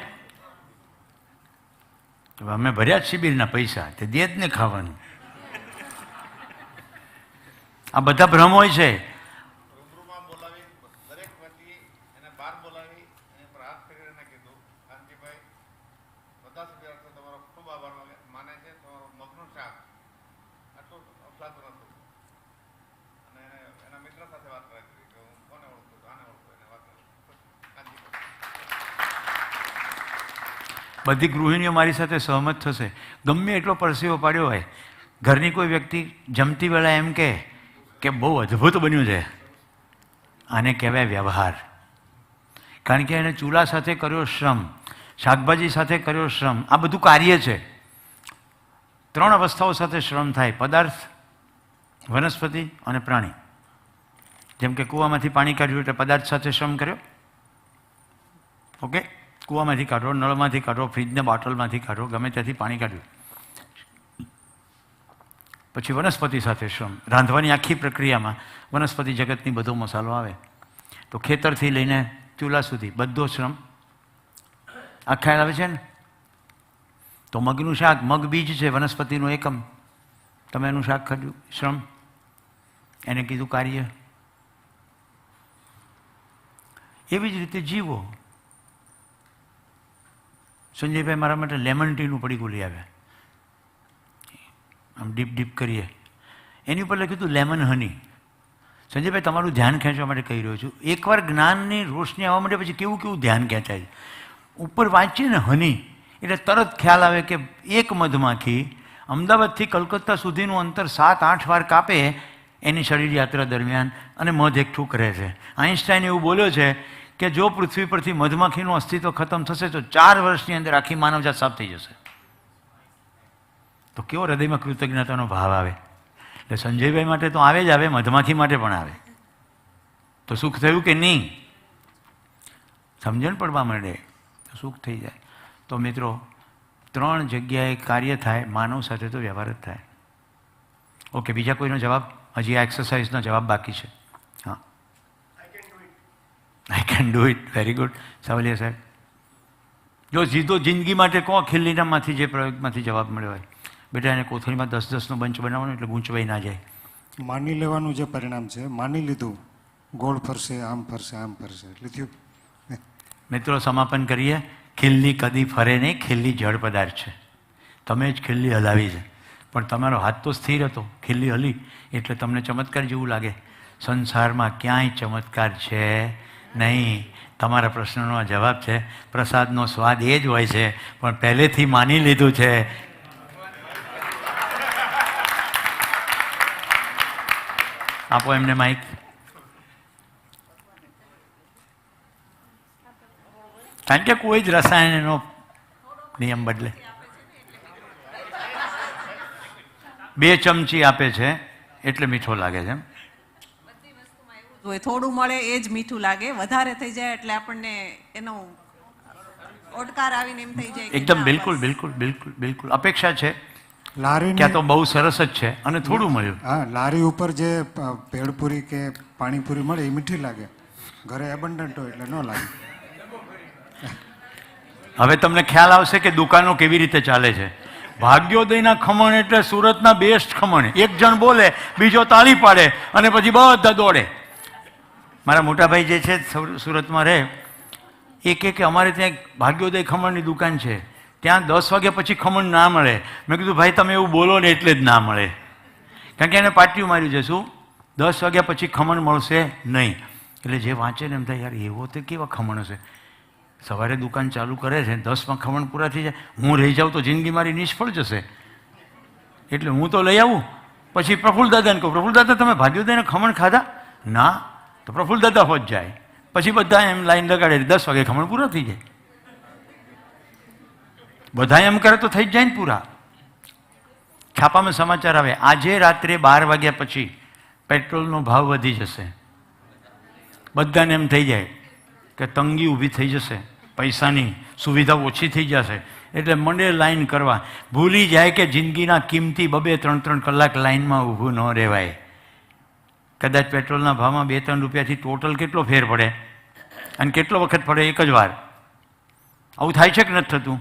અમે ભર્યા જ શિબિરના પૈસા, તે દે જ ને ખાવાનું. આ બધા ભ્રમ હોય છે. બધી ગૃહિણીઓ મારી સાથે સહમત થશે. ગમે એટલો પરસેવો પાડ્યો હોય, ઘરની કોઈ વ્યક્તિ જમતી વેળા એમ કે બહુ અદ્ભુત બન્યું છે, આને કહેવાય વ્યવહાર. કારણ કે એને ચૂલા સાથે કર્યો શ્રમ, શાકભાજી સાથે કર્યો શ્રમ, આ બધું કાર્ય છે. 3 અવસ્થાઓ સાથે શ્રમ થાય: પદાર્થ, વનસ્પતિ અને પ્રાણી. જેમ કે કૂવામાંથી પાણી કાઢ્યું એટલે પદાર્થ સાથે શ્રમ કર્યો. ઓકે, કૂવામાંથી કાઢો, નળમાંથી કાઢો, ફ્રીજને બોટલમાંથી કાઢો, ગમે ત્યાંથી પાણી કાઢ્યું. પછી વનસ્પતિ સાથે શ્રમ, રાંધવાની આખી પ્રક્રિયામાં વનસ્પતિ જગતની બધો મસાલો આવે. તો ખેતરથી લઈને ચૂલા સુધી બધો શ્રમ આ ખ્યાલ આવે છે ને. તો મગનું શાક, મગ બીજ છે વનસ્પતિનું એકમ, તમે એનું શાક ખાધું, શ્રમ, એને કીધું કાર્ય. એવી જ રીતે જીવો. સંજયભાઈ મારા માટે લેમન ટીનું પડીકું લઈ આવ્યા. આમ ડીપ ડીપ કરીએ, એની ઉપર લખ્યું હતું લેમન હની. સંજયભાઈ તમારું ધ્યાન ખેંચવા માટે કહી રહ્યો છું. એકવાર જ્ઞાનની રોશની આવવા માટે પછી કેવું કેવું ધ્યાન ખેંચાય. ઉપર વાંચીએ ને હની એટલે તરત ખ્યાલ આવે કે એક મધમાખી અમદાવાદથી કલકત્તા સુધીનું અંતર 7-8 વાર કાપે એની શરીર યાત્રા દરમિયાન, અને મધ એકઠું કરે છે. આઈન્સ્ટાઈન એવું બોલ્યો છે કે જો પૃથ્વી પરથી મધમાખીનું અસ્તિત્વ ખતમ થશે તો 4 વર્ષની અંદર આખી માનવજાત સાફ થઈ જશે. તો કેવો હૃદયમાં કૃતજ્ઞતાનો ભાવ આવે. એટલે સંજયભાઈ માટે તો આવે જ આવે, મધમાખી માટે પણ આવે. તો સુખ થયું કે નહીં? સમજણ પડવા માંડે તો સુખ થઈ જાય. તો મિત્રો 3 જગ્યાએ કાર્ય થાય, માનવ સાથે તો વ્યવહાર જ થાય. ઓકે, બીજા કોઈનો જવાબ? હજી આ એક્સરસાઇઝનો જવાબ બાકી છે. હા, I can do it. Very good Savaliya સાહેબ. જો સીધો જિંદગી માટે કહો, ખીલ્લીનામાંથી જે પ્રયોગમાંથી જવાબ મળ્યો હોય, બેટા એને કોથળીમાં 10-10નો બંચ બનાવવાનો એટલે ગૂંચવાઈ ના જાય. માની લેવાનું જે પરિણામ છે, માની લીધું, ગોળ ફરશે, આમ ફરશે, આમ ફરશે, એટલે થયું. મિત્રો સમાપન કરીએ. ખીલ્લી કદી ફરે નહીં, ખીલ્લી જળ પદાર્થ છે. તમે જ ખીલ્લી હલાવી છે, પણ તમારો હાથ તો સ્થિર હતો, ખીલ્લી હલી એટલે તમને ચમત્કાર જેવું લાગે. સંસારમાં ક્યાંય ચમત્કાર છે નહીં. તમારા પ્રશ્નનો જવાબ છે પ્રસાદનો સ્વાદ એ જ હોય છે, પણ પહેલેથી માની લીધું છે. આપો એમને માઇક. કારણ કે કોઈ જ રસાયણનો નિયમ બદલે. 2 ચમચી આપે છે એટલે મીઠો લાગે છે. થોડું મળે એ જ મીઠું લાગે, વધારે થઈ જાય એટલે આપણને એનો ઓડકાર આવીને એમ થઈ જાય. એકદમ બિલકુલ બિલકુલ બિલકુલ બિલકુલ અપેક્ષા છે લારી ક્યાં તો બહુ સરસ જ છે અને થોડું મળ્યું. હા, લારી ઉપર જે ભેળપુરી કે પાણીપુરી મળે એ મીઠી લાગે, ઘરે એબન્ડન્ટ હોય એટલે ન લાગે. હવે તમને ખ્યાલ આવશે કે દુકાનો કેવી રીતે ચાલે છે. ભાગ્યોદયના ખમણ એટલે સુરતના બેસ્ટ ખમણ. એક જણ બોલે, બીજો તાળી પાડે અને પછી બધા દોડે. મારા મોટાભાઈ જે છે સુરતમાં રહે, એ કે અમારે ત્યાં એક ભાગ્યોદય ખમણની દુકાન છે, ત્યાં 10 વાગ્યા પછી ખમણ ના મળે. મેં કીધું ભાઈ તમે એવું બોલો ને એટલે જ ના મળે. કારણ કે એને પાટિયું માર્યું છે, શું 10 વાગ્યા પછી ખમણ મળશે નહીં. એટલે જે વાંચે ને એમ થાય યાર એવો તો કેવા ખમણ હશે. સવારે દુકાન ચાલુ કરે છે, 10માં ખમણ પૂરા થઈ જાય, હું રહી જાઉં તો જિંદગી મારી નિષ્ફળ જશે. એટલે હું તો લઈ આવું, પછી પ્રફુલ્લ દાદાને કહું, પ્રફુલ્લ દાદા તમે ભાગ્યોદયને ખમણ ખાધા? ના. તો પ્રફુલ્લ દાદા હોત જાય. પછી બધા એમ લાઈન લગાડે, 10 વાગે ખમણ પૂરા થઈ જાય. બધા એમ કરે તો થઈ જ જાય ને પૂરા. છાપામાં સમાચાર આવે, આજે રાત્રે 12 વાગ્યા પછી પેટ્રોલનો ભાવ વધી જશે. બધાને એમ થઈ જાય કે તંગી ઊભી થઈ જશે, પૈસાની સુવિધા ઓછી થઈ જશે, એટલે મંડે લાઈન કરવા. ભૂલી જાય કે જિંદગીના કિંમતી 2-3 કલાક લાઈનમાં ઊભું ન રહેવાય. કદાચ પેટ્રોલના ભાવમાં 2-3 રૂપિયાથી ટોટલ કેટલો ફેર પડે અને કેટલો વખત પડે? એક જ વાર. આવું થાય છે કે નથી થતું?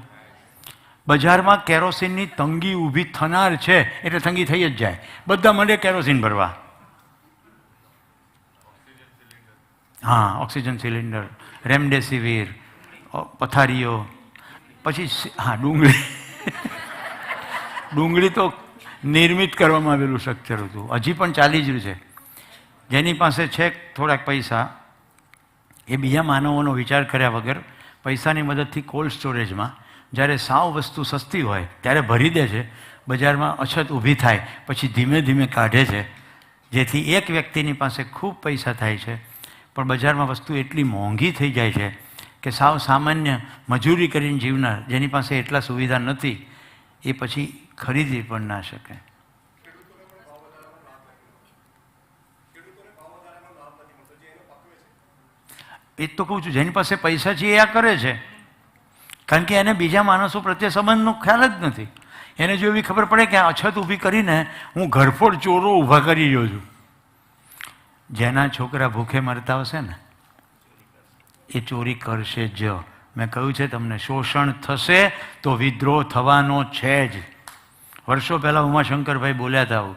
બજારમાં કેરોસીનની તંગી ઊભી થનાર છે એટલે તંગી થઈ જ જાય. બધા મંડે કેરોસીન ભરવા. હા, ઓક્સિજન સિલિન્ડર, રેમડેસિવિર, પથારીઓ, પછી હા ડુંગળી. ડુંગળી તો નિર્મિત કરવામાં આવેલું સ્ટ્રક્ચર હતું, હજી પણ ચાલી જ રહ્યું છે. જેની પાસે છે થોડાક પૈસા, એ બીજા માનવોનો વિચાર કર્યા વગર પૈસાની મદદથી કોલ્ડ સ્ટોરેજમાં જ્યારે સાવ વસ્તુ સસ્તી હોય ત્યારે ભરી દે છે. બજારમાં અછત ઊભી થાય પછી ધીમે ધીમે કાઢે છે, જેથી એક વ્યક્તિની પાસે ખૂબ પૈસા થાય છે, પણ બજારમાં વસ્તુ એટલી મોંઘી થઈ જાય છે કે સાવ સામાન્ય મજૂરી કરીને જીવનાર, જેની પાસે એટલા સુવિધા નથી, એ પછી ખરીદી પણ ના શકે. એ જ તો કહું છું, જેની પાસે પૈસા છે એ આ કરે છે, કારણ કે એને બીજા માણસો પ્રત્યે સંબંધનો ખ્યાલ જ નથી. એને જો એવી ખબર પડે કે આ અછત ઊભી કરીને હું ઘરફોડ ચોરો ઊભા કરી રહ્યો છું. જેના છોકરા ભૂખે મરતા હશે ને એ ચોરી કરશે જ. મેં કહ્યું છે તમને, શોષણ થશે તો વિદ્રોહ થવાનો છે જ. વર્ષો પહેલાં ઉમાશંકરભાઈ બોલ્યા હતા,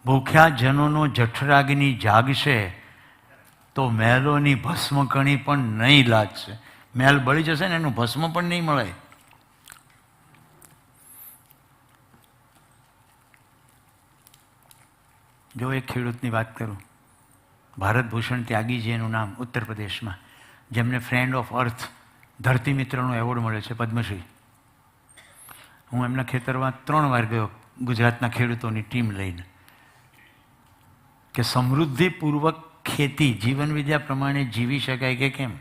ભૂખ્યા જનોનો જઠરાગ્નિ જાગશે તો મહેલોની ભસ્મકણી પણ નહીં લાગશે. મહેલ બળી જશે ને એનું ભસ્મ પણ નહીં મળે. જો એક ખેડૂતની વાત કરું, ભારત ભૂષણ ત્યાગીજી એનું નામ, ઉત્તર પ્રદેશમાં, જેમને ફ્રેન્ડ ઓફ અર્થ ધરતી મિત્રનો એવોર્ડ મળ્યો છે, પદ્મશ્રી. હું એમના ખેતરમાં 3 વાર ગયો ગુજરાતના ખેડૂતોની ટીમ લઈને, કે સમૃદ્ધિપૂર્વક ખેતી જીવન વિદ્યા પ્રમાણે જીવી શકાય કે કેમ.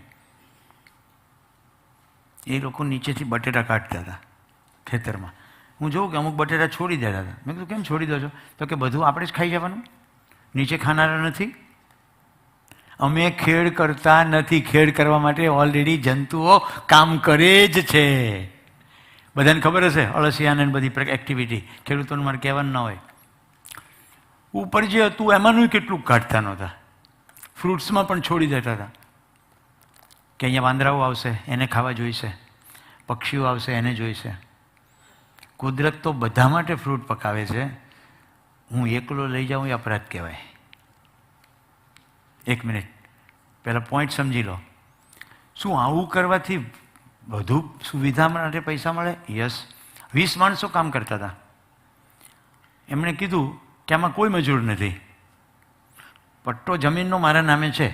એ લોકો નીચેથી બટેટા કાઢતા હતા ખેતરમાં. હું જોઉં કે અમુક બટેટા છોડી દેતા હતા. મેં કીધું કેમ છોડી દો છો? તો કે બધું આપણે જ ખાઈ જવાનું, નીચે ખાનારા નથી. અમે ખેડ કરતા નથી, ખેડ કરવા માટે ઓલરેડી જંતુઓ કામ કરે જ છે. બધાને ખબર હશે અળસિયાને બધી એક્ટિવિટી, ખેડૂતોને મારે કહેવાનું ના હોય. ઉપર જે હતું એમાંનું કેટલું કાઢતા નહોતા, ફ્રૂટ્સમાં પણ છોડી દેતા હતા કે અહીંયા વાંદરાઓ આવશે એને ખાવા જોઈશે, પક્ષીઓ આવશે એને જોઈશે. કુદરત તો બધા માટે ફ્રૂટ પકાવે છે, હું એકલો લઈ જાઉં એ અપરાધ કહેવાય. 1 મિનિટ પહેલાં પોઈન્ટ સમજી લો. શું આવું કરવાથી વધુ સુવિધા માટે પૈસા મળે? યસ. 20 માણસો કામ કરતા હતા. એમણે કીધું કે આમાં કોઈ મજૂર નથી, પટ્ટો જમીનનો મારા નામે છે,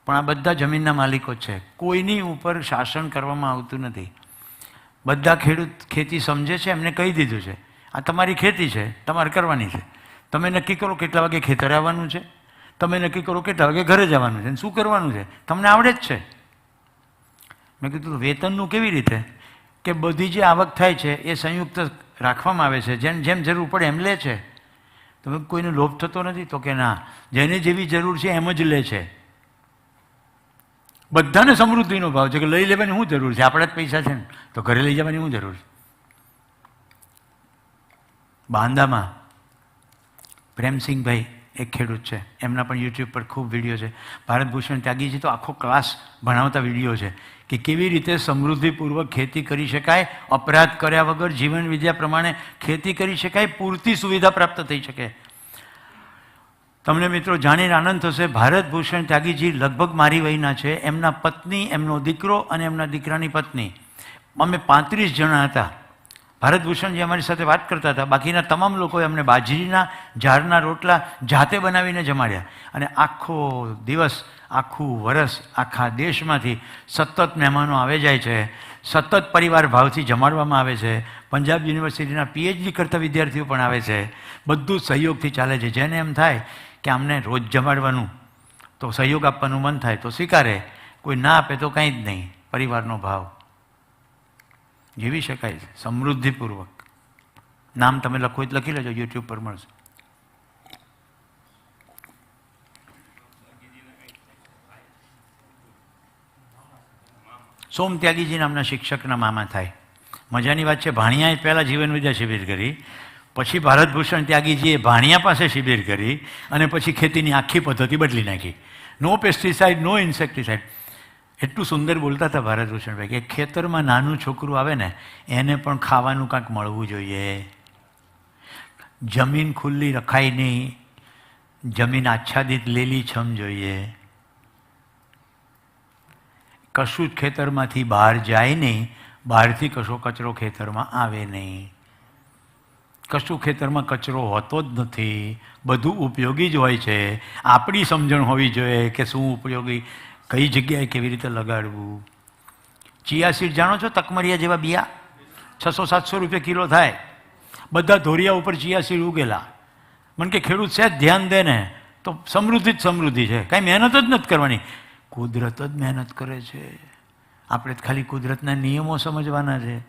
પણ આ બધા જમીનના માલિકો છે, કોઈની ઉપર શાસન કરવામાં આવતું નથી. બધા ખેડૂત ખેતી સમજે છે, એમને કહી દીધું છે આ તમારી ખેતી છે, તમારે કરવાની છે. તમે નક્કી કરો કેટલા વાગે ખેતરે આવવાનું છે, તમે નક્કી કરો કેટલા વાગે ઘરે જવાનું છે, શું કરવાનું છે, તમને આવડે જ છે. મેં કીધું વેતનનું કેવી રીતે? કે બધી જે આવક થાય છે એ સંયુક્ત રાખવામાં આવે છે, જેમ જેમ જરૂર પડે એમ લે છે. તમે કોઈને લોભ થતો નથી? તો કે ના, જેને જેવી જરૂર છે એમ જ લે છે. બધાને સમૃદ્ધિનો ભાવ છે કે લઈ લેવાની શું જરૂર છે, આપણા જ પૈસા છે ને, તો ઘરે લઈ જવાની શું જરૂર છે. બાંદામાં પ્રેમસિંહભાઈ એક ખેડૂત છે, એમના પણ યુટ્યુબ પર ખૂબ વિડીયો છે. ભારત ભૂષણ ત્યાગીજી તો આખો ક્લાસ ભણાવતા વિડીયો છે કે કેવી રીતે સમૃદ્ધિપૂર્વક ખેતી કરી શકાય, અપરાધ કર્યા વગર જીવન વિદ્યા પ્રમાણે ખેતી કરી શકાય, પૂરતી સુવિધા પ્રાપ્ત થઈ શકે. તમને મિત્રો જાણીને આનંદ થશે, ભારત ભૂષણ ત્યાગીજી લગભગ મારી વયના છે. એમના પત્ની, એમનો દીકરો અને એમના દીકરાની પત્ની, અમે 35 જણા હતા. ભારતભૂષણ જે અમારી સાથે વાત કરતા હતા, બાકીના તમામ લોકોએ અમને બાજરીના ઝાડના રોટલા જાતે બનાવીને જમાડ્યા. અને આખો દિવસ, આખું વરસ આખા દેશમાંથી સતત મહેમાનો આવે જાય છે, સતત પરિવાર ભાવથી જમાડવામાં આવે છે. પંજાબ યુનિવર્સિટીના PhD કરતા વિદ્યાર્થીઓ પણ આવે છે. બધું જ સહયોગથી ચાલે છે. જેને એમ થાય કે આમને રોજ જમાડવાનું, તો સહયોગ આપવાનું મન થાય તો સ્વીકારે, કોઈ ના આપે તો કંઈ જ નહીં. પરિવારનો ભાવ જીવી શકાય છે સમૃદ્ધિપૂર્વક. નામ તમે લખો જ લખી લેજો, યુટ્યુબ પર મળશે. સોમ ત્યાગીજી નામના શિક્ષકના મામા થાય. મજાની વાત છે, ભાણિયાએ પહેલાં જીવન વિદ્યા શિબિર કરી, પછી ભારતભૂષણ ત્યાગીજીએ ભાણિયા પાસે શિબિર કરી, અને પછી ખેતીની આખી પદ્ધતિ બદલી નાખી. નો પેસ્ટિસાઇડ, નો ઇન્સેક્ટિસાઇડ. એટલું સુંદર બોલતા હતા ભારતભૂષણભાઈ કે ખેતરમાં નાનું છોકરું આવે ને એને પણ ખાવાનું કાંઈક મળવું જોઈએ. જમીન ખુલ્લી રખાય નહીં, જમીન આચ્છાદિત લીલીછમ જોઈએ. કશું જ ખેતરમાંથી બહાર જાય નહીં, બહારથી કશો કચરો ખેતરમાં આવે નહીં. કશું ખેતરમાં કચરો હોતો જ નથી, બધું ઉપયોગી જ હોય છે. આપણી સમજણ હોવી જોઈએ કે શું ઉપયોગી, કઈ જગ્યાએ કેવી રીતે લગાડવું. ચિયા સીડ જાણો છો? તકમરિયા જેવા બિયા 600-700 રૂપિયા કિલો થાય. બધા ધોરિયા ઉપર ચિયા સીડ ઉગેલા. મને કે ખેડૂત સહેજ ધ્યાન દે ને તો સમૃદ્ધિ જ સમૃદ્ધિ છે. કાંઈ મહેનત જ નથી કરવાની. કુદરત જ મહેનત કરે છે. આપણે ખાલી કુદરતના નિયમો સમજવાના છે.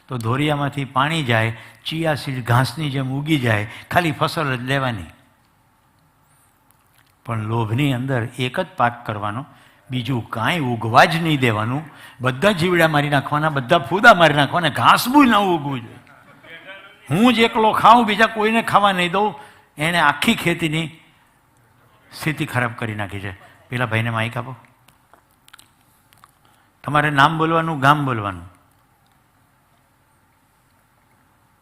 તો ધોરિયામાંથી પાણી જાય, ચિયા સીડ ઘાસની જેમ ઉગી જાય, ખાલી ફસલ જ લેવાની. પણ લોભની અંદર એક જ પાક કરવાનો, બીજું કાંઈ ઉગવા જ નહીં દેવાનું. બધા જીવડા મારી નાખવાના, બધા ફૂદા મારી નાખવાના, ઘાસ બી ના ઉગવું જોઈએ. હું જ એકલો ખાઉં, બીજા કોઈને ખાવા નહીં દઉં. એણે આખી ખેતીની સ્થિતિ ખરાબ કરી નાખી છે. પેલા ભાઈને માઇક આપો. તમારે નામ બોલવાનું, ગામ બોલવાનું.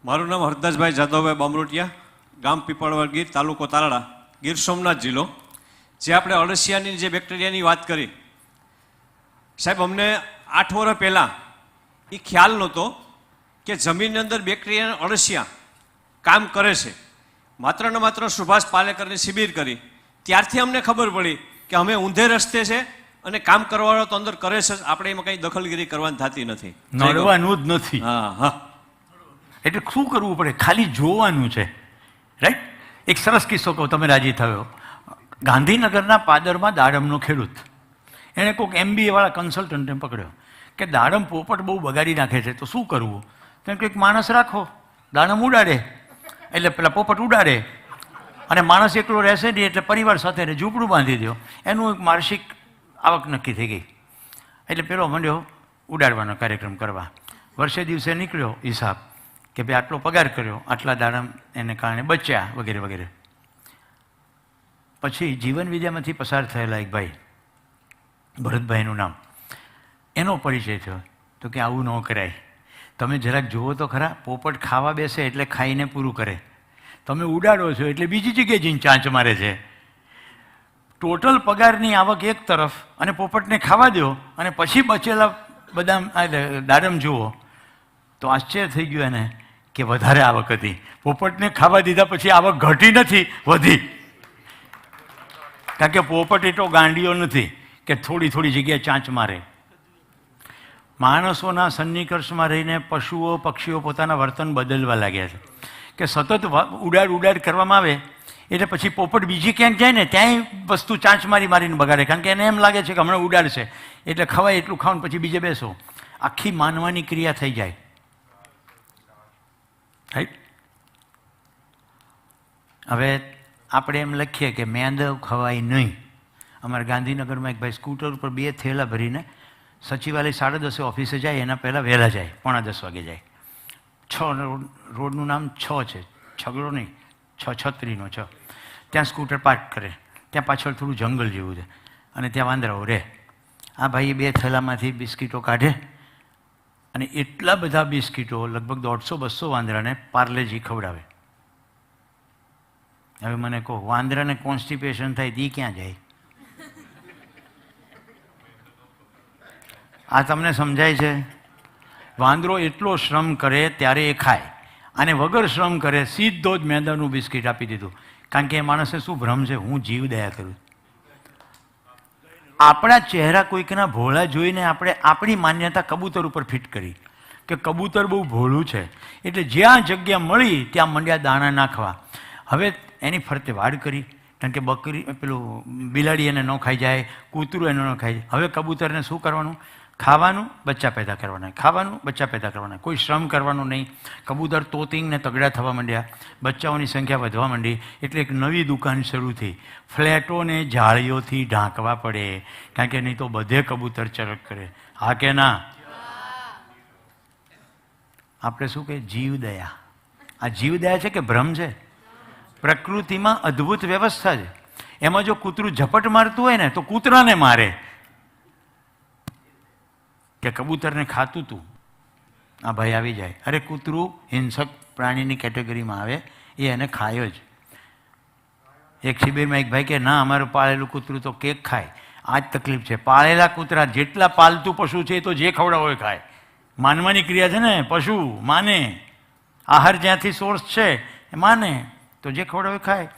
મારું નામ હરદાસભાઈ જાદવભાઈ બામરોટિયા, ગામ પીપળવડ ગીર, તાલુકો તાલાળા, ગીર સોમનાથ જિલ્લો. જે આપણે અળસિયાની જે બેક્ટેરિયાની વાત કરી, સાહેબ અમને 8 વર્ષ પહેલાં એ ખ્યાલ નહોતો કે જમીનની અંદર બેક્ટેરિયા અળસિયા કામ કરે છે. માત્ર ને માત્ર સુભાષ પાલેકરની શિબિર કરી ત્યારથી અમને ખબર પડી કે અમે ઊંધે રસ્તે છે અને કામ કરવાવાળો તો અંદર કરે છે, આપણે એમાં કંઈ દખલગીરી કરવાની થતી નથી, નડવાનું જ નથી. હા હા. એટલે શું કરવું પડે? ખાલી જોવાનું છે, રાઈટ. એક સરસ કિસ્સો કહું, તમે રાજી થયો. ગાંધીનગરના પાદરમાં દાડમનો ખેડૂત, એણે કોઈક MBA વાળા કન્સલ્ટન્ટને પકડ્યો કે દાડમ પોપટ બહુ બગાડી નાખે છે, તો શું કરવું? તો કંઈક માણસ રાખો, દાડમ ઉડાડે, એટલે પેલા પોપટ ઉડાડે, અને માણસ એકલો રહેશે નહીં એટલે પરિવાર સાથે ઝૂંપડું બાંધી દો. એનું એક વાર્ષિક આવક નક્કી થઈ ગઈ. એટલે પેલો મંડ્યો ઉડાડવાનો કાર્યક્રમ કરવા. વર્ષે દિવસે નીકળ્યો હિસાબ કે ભાઈ આટલો પગાર કર્યો, આટલા દાડમ એને કારણે બચ્યા, વગેરે વગેરે. પછી જીવન વિદ્યામાંથી પસાર થયેલા એક ભાઈ, ભરતભાઈનું નામ, એનો પરિચય થયો. તો કે આવું ન કરાય, તમે જરાક જુઓ તો ખરા, પોપટ ખાવા બેસે એટલે ખાઈને પૂરું કરે, તમે ઉડાડો છો એટલે બીજી જગ્યાએ જઈને ચાંચ મારે છે. ટોટલ પગારની આવક એક તરફ, અને પોપટને ખાવા દો, અને પછી બચેલા બદામ દાડમ જુઓ તો આશ્ચર્ય થઈ ગયું એને કે વધારે આવક હતી. પોપટને ખાવા દીધા પછી આવક ઘટી નથી, વધી. કારણ કે પોપટ એટલો ગાંડીઓ નથી કે થોડી થોડી જગ્યાએ ચાંચ મારે. માણસોના સન્નિકર્ષમાં રહીને પશુઓ પક્ષીઓ પોતાના વર્તન બદલવા લાગ્યા છે કે સતત ઉડાડ કરવામાં આવે એટલે પછી પોપટ બીજી ક્યાંક જાય ને ત્યાંય વસ્તુ ચાંચ મારીને બગાડે. કારણ કે એને એમ લાગે છે કે હમણાં ઉડાડશે એટલે ખવાય એટલું ખાવ, પછી બીજે બેસો. આખી માનવાની ક્રિયા થઈ જાય. રાઈટ. હવે આપણે એમ લખીએ કે મેંદવ ખવાય નહીં. અમારા ગાંધીનગરમાં એક ભાઈ સ્કૂટર ઉપર 2 થેલા ભરીને સચિવાલય 10:30 ઓફિસે જાય, એના પહેલાં વહેલા જાય, 9:45 વાગે જાય. 6 રોડનું નામ 6 છે, છગડો નહીં, 6 6. ત્યાં સ્કૂટર પાર્ક કરે. ત્યાં પાછળ થોડું જંગલ જેવું છે અને ત્યાં વાંદરાઓ રહે. આ ભાઈએ 2 થેલામાંથી બિસ્કીટો કાઢે અને એટલા બધા બિસ્કીટો, લગભગ 150-200 વાંદરાને પાર્લેજી ખવડાવે. હવે મને કહો, વાંદરાને કોન્સ્ટિપેશન થાય દી ક્યાં જાય? આ તમને સમજાય છે? વાંદરો એટલો શ્રમ કરે ત્યારે એ ખાય, અને વગર શ્રમ કરે સીધો જ મેંદાનું બિસ્કિટ આપી દીધું. કારણ કે એ માણસને શું ભ્રમ છે, હું જીવ દયા કરું. આપણા ચહેરા કોઈકના ભોળા જોઈને આપણે આપણી માન્યતા કબૂતર ઉપર ફિટ કરી કે કબૂતર બહુ ભોળું છે, એટલે જ્યાં જગ્યા મળી ત્યાં મંડ્યા દાણા નાખવા. હવે એની ફરતે વાડ કરી, કારણ કે બકરી પેલું બિલાડી એને ન ખાઈ જાય, કૂતરું એને ન ખાઈ જાય. હવે કબૂતરને શું કરવાનું? ખાવાનું, બચ્ચા પેદા કરવાના, ખાવાનું, બચ્ચા પેદા કરવાના, કોઈ શ્રમ કરવાનું નહીં. કબૂતર તોતિંગને તગડા થવા માંડ્યા, બચ્ચાઓની સંખ્યા વધવા માંડી, એટલે એક નવી દુકાન શરૂ થઈ. ફ્લેટોને જાળીઓથી ઢાંકવા પડે, કારણ કે નહીં તો બધે કબૂતર ચરક કરે. હા કે ના? આપણે શું કહીએ? જીવદયા. આ જીવદયા છે કે ભ્રમ છે? પ્રકૃતિમાં અદ્ભુત વ્યવસ્થા છે. એમાં જો કૂતરું ઝપટ મારતું હોય ને તો કૂતરાને મારે કે કબૂતરને ખાતું તું, આ ભાઈ આવી જાય. અરે કૂતરું હિંસક પ્રાણીની કેટેગરીમાં આવે, એ એને ખાય જ. એક શિબિરમાં એક ભાઈ કે ના, અમારું પાળેલું કૂતરું તો કેક ખાય. આ જ તકલીફ છે. પાળેલા કૂતરા જેટલા પાલતુ પશુ છે એ તો જે ખવડાવો એ ખાય. માનવાની ક્રિયા છે ને, પશુ માને, આહાર જ્યાંથી સોર્સ છે એ માને, તો જે ખવડાવે ખાય.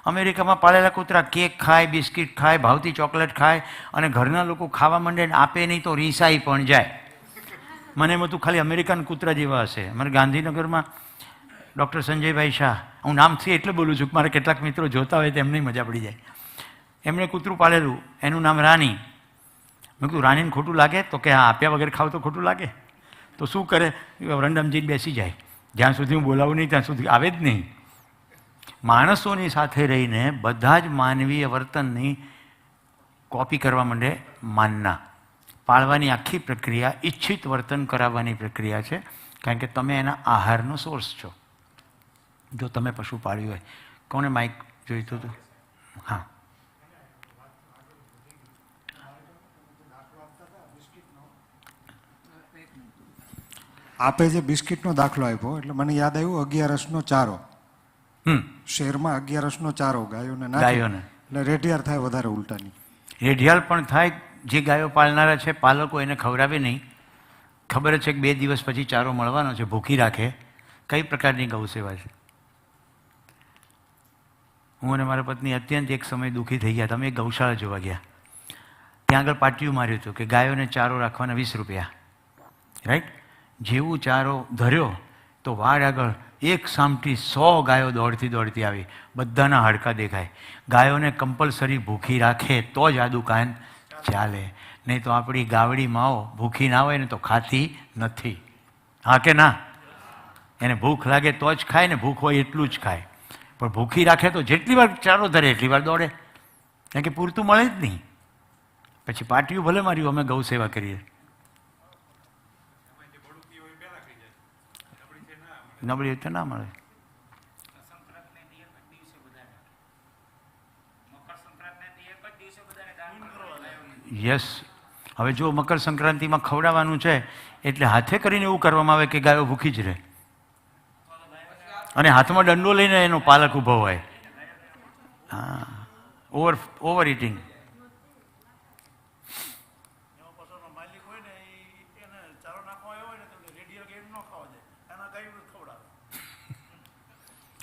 અમેરિકામાં પાળેલા કૂતરા કેક ખાય, બિસ્કિટ ખાય, ભાવતી ચોકલેટ ખાય, અને ઘરના લોકો ખાવા માંડે ને આપે નહીં તો રીસાઈ પણ જાય. મને એમ હતું ખાલી અમેરિકન કૂતરા જેવા હશે. અમારે ગાંધીનગરમાં ડૉક્ટર સંજયભાઈ શાહ, હું નામથી એટલે બોલું છું કે મારે કેટલાક મિત્રો જોતા હોય તો એમને મજા પડી જાય. એમણે કૂતરું પાળેલું, એનું નામ રાની. મેં કીધું રાનીને ખોટું લાગે? તો કે હા, આપ્યા વગર ખાવ તો ખોટું લાગે. તો શું કરે? રંડમજી બેસી જાય, જ્યાં સુધી હું બોલાવું નહીં ત્યાં સુધી આવે જ નહીં. માણસોની સાથે રહીને બધા જ માનવીય વર્તનની કોપી કરવા માંડે. માનના પાળવાની આખી પ્રક્રિયા ઈચ્છિત વર્તન કરાવવાની પ્રક્રિયા છે, કારણ કે તમે એના આહારનો સોર્સ છો. જો તમે પશુ પાળ્યું હોય. કોને માઇક જોઈતું હતું? હા, આપે જે બિસ્કિટનો દાખલો આપ્યો એટલે મને યાદ આવ્યું 11 ચારો. શેરમાં 11 ચારો ગાયોને નાખે એટલે રેઢિયાર થાય વધારે ઉલટાની. રેઢિયાળ પણ થાય. જે ગાયો પાળનારા છે, પાલકો એને ખવડાવે નહીં. ખબર જ છે કે 2 દિવસ પછી ચારો મળવાનો છે, ભૂખી રાખે. કઈ પ્રકારની ગૌ સેવા છે? હું અને મારા પત્ની અત્યંત એક સમય દુઃખી થઈ ગયા. તમે એક ગૌશાળા જોવા ગયા, ત્યાં આગળ પાટિયું માર્યું હતું કે ગાયોને ચારો રાખવાના 20 રૂપિયા, રાઈટ? જેવું ચારો ધર્યો તો વાડ આગળ એક સામટી 100 ગાયો દોડતી આવી. બધાના હાડકા દેખાય. ગાયોને કમ્પલસરી ભૂખી રાખે તો જ આ દુકાન ચાલે, નહીં તો આપણી ગાવડી માઓ ભૂખી ના હોય ને તો ખાતી નથી. હા કે ના? એને ભૂખ લાગે તો જ ખાય ને, ભૂખ હોય એટલું જ ખાય. પણ ભૂખી રાખે તો જેટલી વાર ચારો ધરે એટલી વાર દોડે, કારણ કે પૂરતું મળે જ નહીં. પછી પાટિયું ભલે માર્યું, અમે ગૌ સેવા કરીએ. નબળી રીતે ના મળે. યસ. હવે જો મકર સંક્રાંતિમાં ખવડાવવાનું છે એટલે હાથે કરીને એવું કરવામાં આવે કે ગાયો ભૂખી જ રહે, અને હાથમાં દંડો લઈને એનો પાલક ઊભો હોય. હા, ઓવર ઇટિંગ.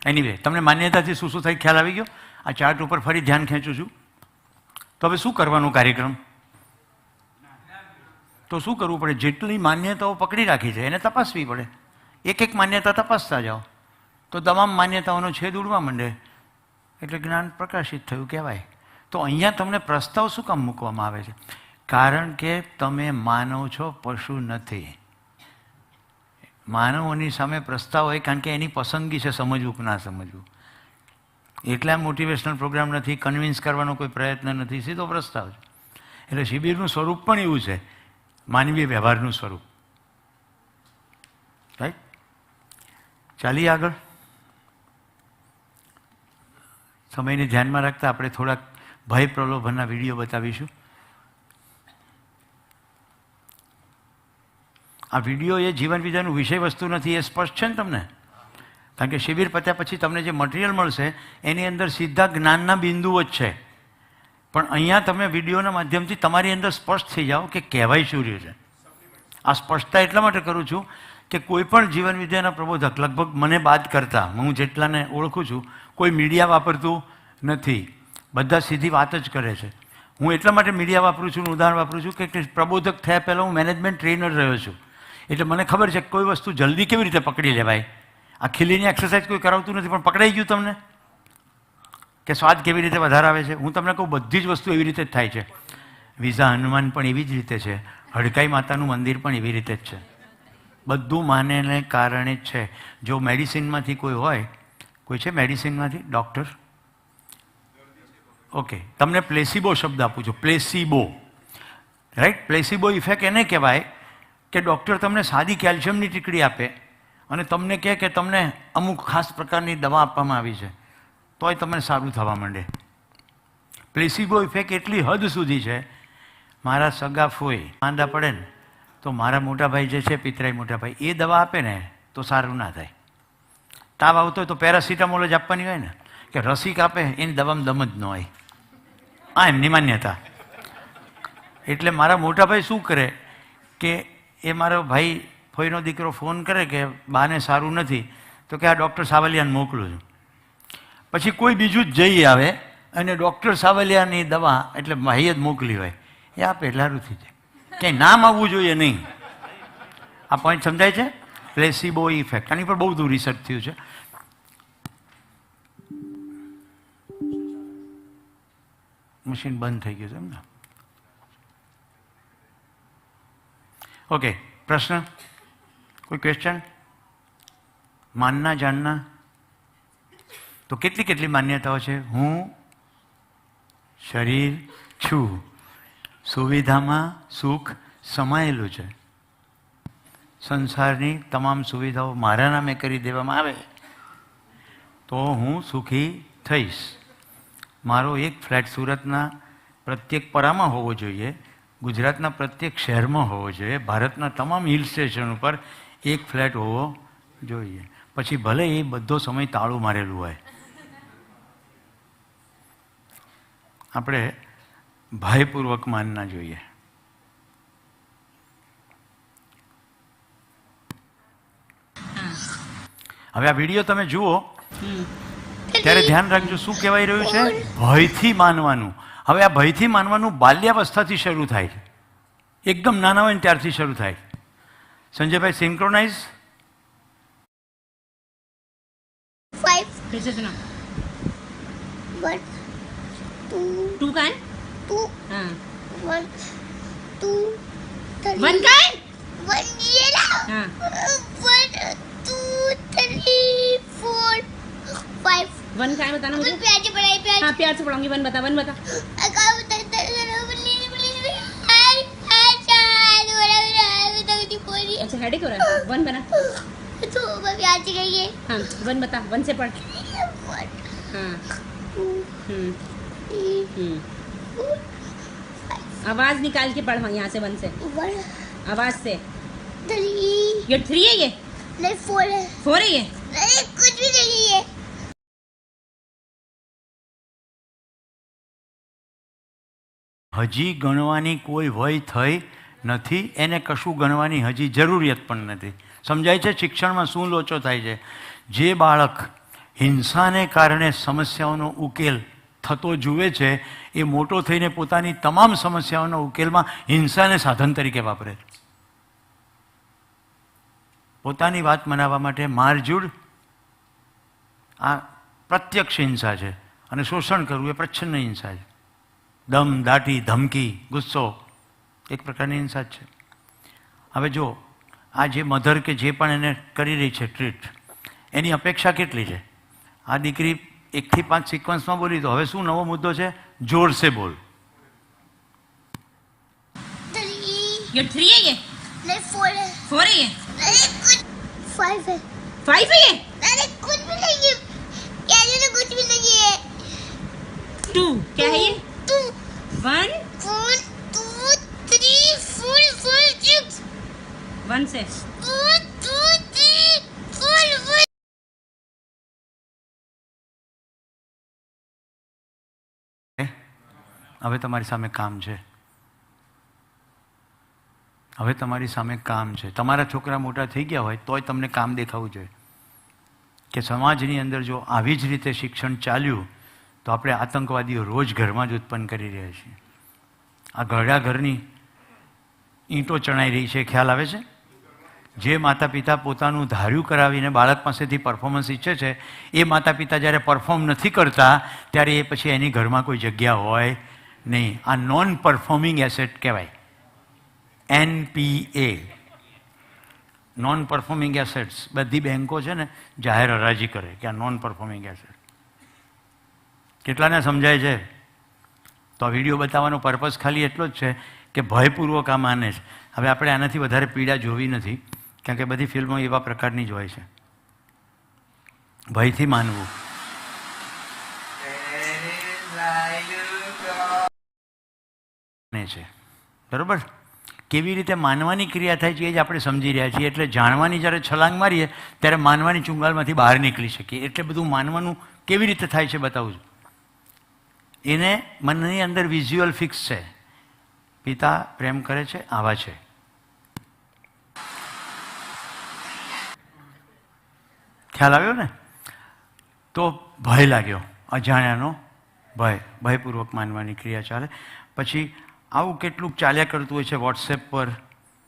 એનીવે, તમને માન્યતાથી શું થાય ખ્યાલ આવી ગયો? આ ચાર્ટ ઉપર ફરી ધ્યાન ખેંચું છું. તો હવે શું કરવાનું કાર્યક્રમ? તો શું કરવું પડે? જેટલી માન્યતાઓ પકડી રાખી છે એને તપાસવી પડે. એક એક માન્યતા તપાસતા જાઓ તો તમામ માન્યતાઓનો છેદ ઉડવા માંડે, એટલે જ્ઞાન પ્રકાશિત થયું કહેવાય. તો અહીંયા તમને પ્રસ્તાવ શું કામ મૂકવામાં આવે છે? કારણ કે તમે માનવ છો, પશુ નથી. માનવોની સામે પ્રસ્તાવ હોય કારણ કે એની પસંદગી છે સમજવું કે ના સમજવું. એટલા મોટિવેશનલ પ્રોગ્રામ નથી, કન્વિન્સ કરવાનો કોઈ પ્રયત્ન નથી, સીધો પ્રસ્તાવ છે. એટલે શિબિરનું સ્વરૂપ પણ એવું છે, માનવીય વ્યવહારનું સ્વરૂપ. રાઈટ? ચાલીએ આગળ. સમયને ધ્યાનમાં રાખતા આપણે થોડાક ભય પ્રલોભનના વિડીયો બતાવીશું. આ વિડીયો એ જીવન વિદ્યાનું વિષય વસ્તુ નથી, એ સ્પષ્ટ છે ને તમને? કારણ કે શિબિર પત્યા પછી તમને જે મટીરિયલ મળશે એની અંદર સીધા જ્ઞાનના બિંદુઓ જ છે. પણ અહીંયા તમે વિડીયોના માધ્યમથી તમારી અંદર સ્પષ્ટ થઈ જાઓ કે કહેવાય શું રહ્યું છે. આ સ્પષ્ટતા એટલા માટે કરું છું કે કોઈ પણ જીવન વિદ્યાના પ્રબોધક લગભગ મને બાદ કરતા હું જેટલાને ઓળખું છું કોઈ મીડિયા વાપરતું નથી, બધા સીધી વાત જ કરે છે. હું એટલા માટે મીડિયા વાપરું છું, ઉદાહરણ વાપરું છું કે પ્રબોધક થયા પહેલાં હું મેનેજમેન્ટ ટ્રેનર રહ્યો છું, એટલે મને ખબર છે કે કોઈ વસ્તુ જલ્દી કેવી રીતે પકડી લેવાય. આ ખીલીની એક્સરસાઇઝ કોઈ કરાવતું નથી, પણ પકડાઈ ગયું તમને કે સ્વાદ કેવી રીતે વધારે આવે છે. હું તમને કહું બધી જ વસ્તુ એવી રીતે જ થાય છે. વિઝા હનુમાન પણ એવી જ રીતે છે, હડકાઈ માતાનું મંદિર પણ એવી રીતે જ છે. બધું માનેને કારણે જ છે. જો મેડિસિનમાંથી કોઈ હોય, કોઈ છે મેડિસિનમાંથી ડૉક્ટર? ઓકે, તમને પ્લેસિબો શબ્દ આપું છું, પ્લેસિબો, રાઈટ? પ્લેસિબો ઇફેક્ટ એને કહેવાય કે ડૉક્ટર તમને સાદી કેલ્શિયમની ટીકડી આપે અને તમને કહે કે તમને અમુક ખાસ પ્રકારની દવા આપવામાં આવી છે, તોય તમને સારું થવા માંડે. પ્લેસિબો ઇફેક્ટ એટલી હદ સુધી છે, મારા સગા ફોઈ માંદા પડે ને તો મારા મોટાભાઈ જે છે, પિતરાઈ મોટાભાઈ, એ દવા આપે ને તો સારું ના થાય. તાવ આવતો હોય તો પેરાસિટામોલ જ આપવાની હોય ને, કે રસીક આપે એની દવામાં દમ જ ન હોય. આ એમની માન્યતા. એટલે મારા મોટાભાઈ શું કરે કે એ મારો ભાઈ ફોઈનો દીકરો ફોન કરે કે બાને સારું નથી, તો કે આ ડૉક્ટર સાવલિયાને મોકલું છું. પછી કોઈ બીજું જ જઈ આવે અને ડૉક્ટર સાવલિયાની દવા એટલે ભાઈએ જ મોકલી હોય એ આપે એટલે સારું થઈ જાય. ક્યાંય નામ આવવું જોઈએ નહીં. આ પોઈન્ટ સમજાય છે? પ્લેસિબો ઇફેક્ટ, આની પર બહુ બધું રિસર્ચ થયું છે. મશીન બંધ થઈ ગયું છે એમ ને? ઓકે, પ્રશ્ન? કોઈ ક્વેશ્ચન? માનના જાણના? તો કેટલી કેટલી માન્યતાઓ છે? હું શરીર છું, સુવિધામાં સુખ સમાયેલું છે, સંસારની તમામ સુવિધાઓ મારા નામે કરી દેવામાં આવે તો હું સુખી થઈશ. મારો એક ફ્લેટ સુરતના પ્રત્યેક પરામાં હોવો જોઈએ, ગુજરાતના પ્રત્યેક શહેરમાં હોવો જોઈએ, ભારતના તમામ હિલ સ્ટેશન ઉપર એક ફ્લેટ હોવો જોઈએ. પછી ભલે એ બધો સમય તાળું મારેલું હોય. આપણે ભયપૂર્વક માનના જોઈએ. હવે આ વિડીયો તમે જુઓ ત્યારે ધ્યાન રાખજો શું કહેવાય રહ્યું છે? ભયથી માનવાનું. હવે આ ભયથી માનવાનું બાલ્યાવસ્થાથી શરૂ થાય છે, એકદમ નાના હોય ને ત્યારથી શરૂ થાય. સંજયભાઈ, synchronize. 2 kan? 2. Ha. 1 2 3. 1 kan? 1 ye lah. Ha. 1 2 3 4 5. 1 kan बताना मुझे? प्यार से पढ़ाई प्यार. हाँ प्यार से पढ़ाऊंगी. 1 बता 1 बता. अकाउंट अच्छा हेडेक हो रहा है. 1 बना. तो प्यार से कहिए. हाँ 1 बता. 1 से पढ़. हाँ. आवाज निकाल के पढ़ यहाँ से 1 से. आवाज से. 3. ये 3 है ये? नहीं 4 है. 4 है ये? नहीं कुछ भी नहीं है. હજી ગણવાની કોઈ વય થઈ નથી, એને કશું ગણવાની હજી જરૂરિયાત પણ નથી. સમજાય છે શિક્ષણમાં શું લોચો થાય છે? જે બાળક હિંસાને કારણે સમસ્યાઓનો ઉકેલ થતો જુએ છે એ મોટો થઈને પોતાની તમામ સમસ્યાઓના ઉકેલમાં હિંસાને સાધન તરીકે વાપરે છે. પોતાની વાત મનાવવા માટે મારઝૂડ આ પ્રત્યક્ષ હિંસા છે અને શોષણ કરવું એ પ્રચ્છન્ન હિંસા છે. દમ દાટી ધમકી ગુસ્સો એક પ્રકારની હિંસા જ છે. હવે જો આ જે મધર કે જે પણ એને કરી રહી છે ટ્રીટ, એની અપેક્ષા કેટલી છે? આ દીકરી 1 થી 5 સિક્વન્સમાં બોલી, તો હવે શું નવો મુદ્દો છે? જોર સે બોલ. 3. ये 3 है ये? नहीं 4 है. 4 है ये? नहीं कुछ 5 है. 5 है ये? नहीं कुछ भी नहीं है. क्या ये कुछ भी नहीं है. 2 क्या है ये? 2 1 4 2 3 4 5 6 1 से 1 2 3 4 5. હવે તમારી સામે કામ છે. હવે તમારી સામે કામ છે. તમારા છોકરા મોટા થઈ ગયા હોય તોય તમને કામ દેખાવું જોઈએ કે સમાજની અંદર જો આવી જ રીતે શિક્ષણ ચાલ્યું તો આપણે આતંકવાદીઓ રોજ ઘરમાં જ ઉત્પન્ન કરી રહ્યા છીએ. આ ઘરડા ઘરની ઈંટો ચણાઈ રહી છે, ખ્યાલ આવે છે? જે માતા પિતા પોતાનું ધાર્યું કરાવીને બાળક પાસેથી પરફોર્મન્સ ઈચ્છે છે એ માતા પિતા જ્યારે પરફોર્મ નથી કરતા ત્યારે એ પછી એની ઘરમાં કોઈ જગ્યા હોય નહીં. આ નોન પરફોર્મિંગ એસેટ કહેવાય, NPA, નોન પરફોર્મિંગ એસેટ્સ. બધી બેન્કો છે ને જાહેર હરાજી કરે કે આ નોન પરફોર્મિંગ એસેટ. કેટલાને સમજાય છે? તો આ વિડીયો બતાવવાનો પર્પઝ ખાલી એટલો જ છે કે ભયપૂર્વક આ માને છે. હવે આપણે આનાથી વધારે પીડા જોવી નથી, કારણ કે બધી ફિલ્મો એવા પ્રકારની જ હોય છે. ભયથી માનવું. છે બરોબર. કેવી રીતે માનવાની ક્રિયા થાય છે એ જ આપણે સમજી રહ્યા છીએ. એટલે જાણવાની જ્યારે છલાંગ મારીએ ત્યારે માનવાની ચુંગાલમાંથી બહાર નીકળી શકીએ. એટલે બધું માનવાનું કેવી રીતે થાય છે બતાવું છું. એને મનની અંદર વિઝ્યુઅલ ફિક્સ છે. પિતા પ્રેમ કરે છે, આવા છે. ખ્યાલ આવ્યો ને? તો ભય લાગ્યો, અજાણ્યાનો ભય, ભયપૂર્વક માનવાની ક્રિયા ચાલે. પછી આવું કેટલુંક ચાલ્યા કરતું હોય છે વોટ્સએપ પર.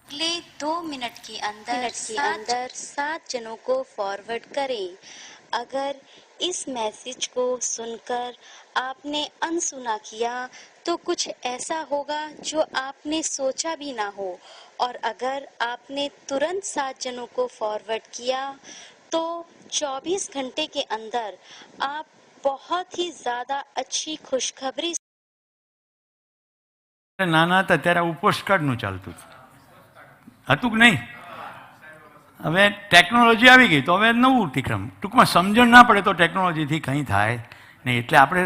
अगले 2 मिनट के अंदर 7 जनों को फॉरवर्ड करें. अगर इस मैसेज को सुनकर आपने अनसुना किया तो कुछ ऐसा होगा जो आपने सोचा भी ना हो. और अगर आपने तुरंत 7 जनों को फॉरवर्ड किया तो 24 घंटे के अंदर आप बहुत ही ज्यादा अच्छी खुशखबरी. નાના હતા ત્યારે આવું પોસ્ટકાર્ડનું ચાલતું હતું કે નહીં? હવે ટેકનોલોજી આવી ગઈ તો હવે નવું ટૂંકમાં સમજણ ના પડે તો ટેકનોલોજીથી કંઈ થાય નહીં. એટલે આપણે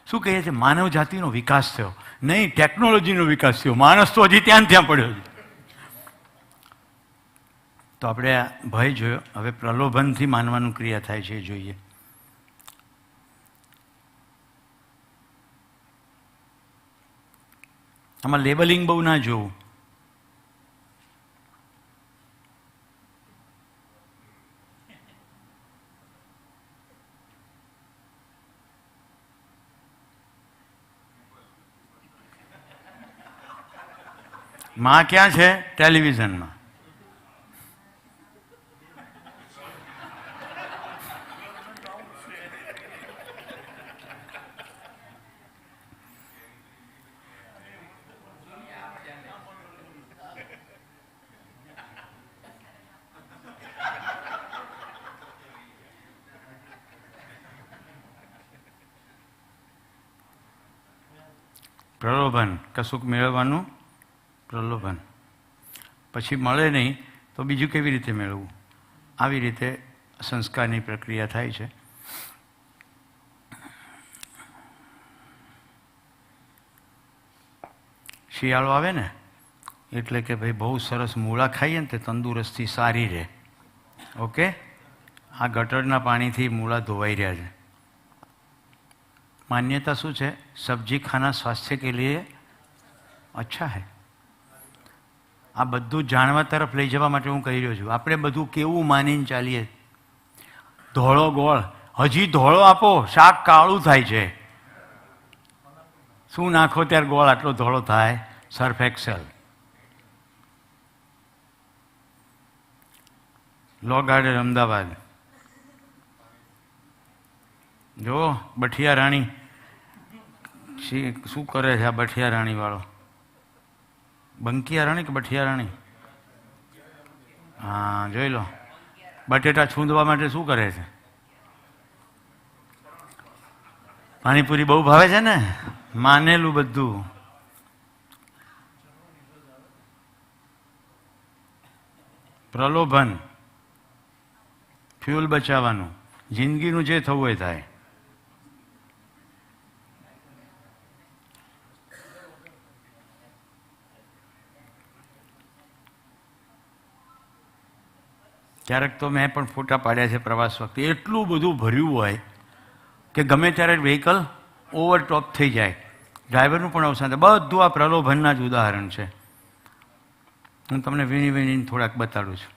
શું કહીએ છીએ? માનવ જાતિનો વિકાસ થયો નહીં, ટેકનોલોજીનો વિકાસ થયો. માણસ તો હજી ત્યાં પડ્યો છે. તો આપણે ભય જોયો. હવે પ્રલોભનથી માનવાનું ક્રિયા થાય છે એ જોઈએ. આમાં લેબલિંગ બહુ ના જોવું. માં ક્યાં છે? ટેલિવિઝનમાં. પ્રલોભન, કશુંક મેળવવાનું પ્રલોભન. પછી મળે નહીં તો બીજું કેવી રીતે મેળવવું? આવી રીતે સંસ્કારની પ્રક્રિયા થાય છે. શિયાળો આવે ને એટલે કે ભાઈ બહુ સરસ મૂળા ખાઈએ ને તે તંદુરસ્તી સારી રહે. ઓકે, આ ગટરના પાણીથી મૂળા ધોવાઈ રહ્યા છે. मान्यता શું છે? સબ્જી ખાના સ્વાસ્થ્ય કે લીએ અચ્છા હૈ. આ બધું જાણવા તરફ લઈ જવા માટે હું કહી રહ્યો છું. આપણે બધું કેવું માનીને ચાલીએ. ધોળો ગોળ, હજી ધોળો આપો, શાક કાળું થાય છે. શું નાખો ત્યારે ગોળ આટલો ધોળો થાય? Surf Excel. Law Garden Ahmedabad જો બઠિયા રાણી શું કરે છે? આ બઠિયા રાણી વાળો, બંકિયા રાણી કે બઠિયા રાણી? હા, જોઈ લો. બટેટા છૂંદવા માટે શું કરે છે? પાણીપુરી બહુ ભાવે છે ને, માનેલું બધું. પ્રલોભન, ફ્યુલ બચાવવાનું, જિંદગીનું જે થવું એ થાય. ક્યારેક તો મેં પણ ફોટા પાડ્યા છે પ્રવાસ વખતે. એટલું બધું ભર્યું હોય કે ગમે ત્યારે વ્હીકલ ઓવરટોપ થઈ જાય, ડ્રાઈવરનું પણ અવસાન થાય. બધું આ પ્રલોભનના જ ઉદાહરણ છે. હું તમને વીણી વીણીને થોડાક બતાડું છું.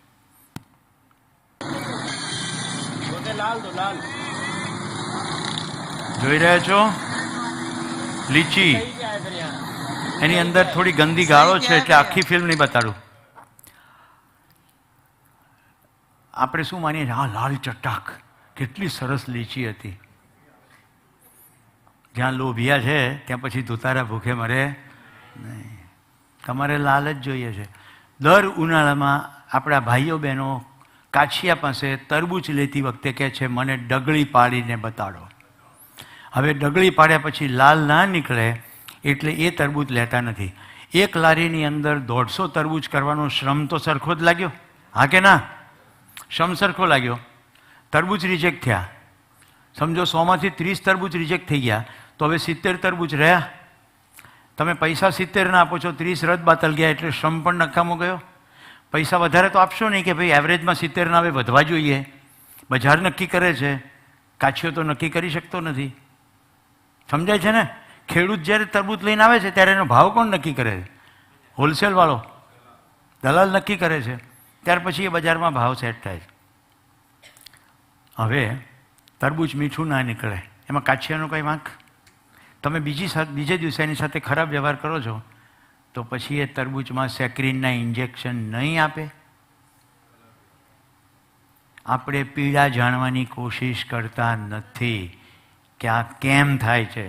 જોઈ રહ્યા છો લીચી, એની અંદર થોડી ગંદી ગાળો છે એટલે આખી ફિલ્મ નહીં બતાડું. આપણે શું માનીએ હા લાલ ચટાક, કેટલી સરસ લીચી હતી. જ્યાં લોભિયા છે ત્યાં પછી ધોતારા ભૂખે મરે નહીં. તમારે લાલ જ જોઈએ છે. દર ઉનાળામાં આપણા ભાઈઓ બહેનો કાછિયા પાસે તરબૂચ લેતી વખતે કહે છે મને ડગળી પાડીને બતાડો. હવે ડગળી પાડ્યા પછી લાલ ના નીકળે એટલે એ તરબૂચ લેતા નથી. એક લારીની અંદર 150 તરબૂચ કરવાનો શ્રમ તો સરખો જ લાગ્યો, હા કે ના? શ્રમ સરખો લાગ્યો. તરબૂચ રિજેક્ટ થયા. સમજો 100માંથી 30 તરબૂચ રિજેક્ટ થઈ ગયા તો હવે 70 તરબૂચ રહ્યા. તમે પૈસા 70 ના આપો છો, 30 રદ બાતલ ગયા એટલે શ્રમ પણ નકામો ગયો. પૈસા વધારે તો આપશો નહીં કે ભાઈ એવરેજમાં 70 ના હવે વધવા જોઈએ. બજાર નક્કી કરે છે, કાછીઓ તો નક્કી કરી શકતો નથી. સમજાય છે ને? ખેડૂત જ્યારે તરબૂચ લઈને આવે છે ત્યારે એનો ભાવ કોણ નક્કી કરે છે? હોલસેલવાળો, દલાલ નક્કી કરે છે. ત્યાર પછી એ બજારમાં ભાવ સેટ થાય છે. હવે તરબૂચ મીઠું ના નીકળે, એમાં કાછિયાનો કંઈ વાંક? તમે બીજે દિવસે એની સાથે ખરાબ વ્યવહાર કરો છો તો પછી એ તરબૂચમાં સેક્રીનના ઇન્જેક્શન નહીં આપે? આપણે પીડા જાણવાની કોશિશ કરતા નથી કે આ કેમ થાય છે.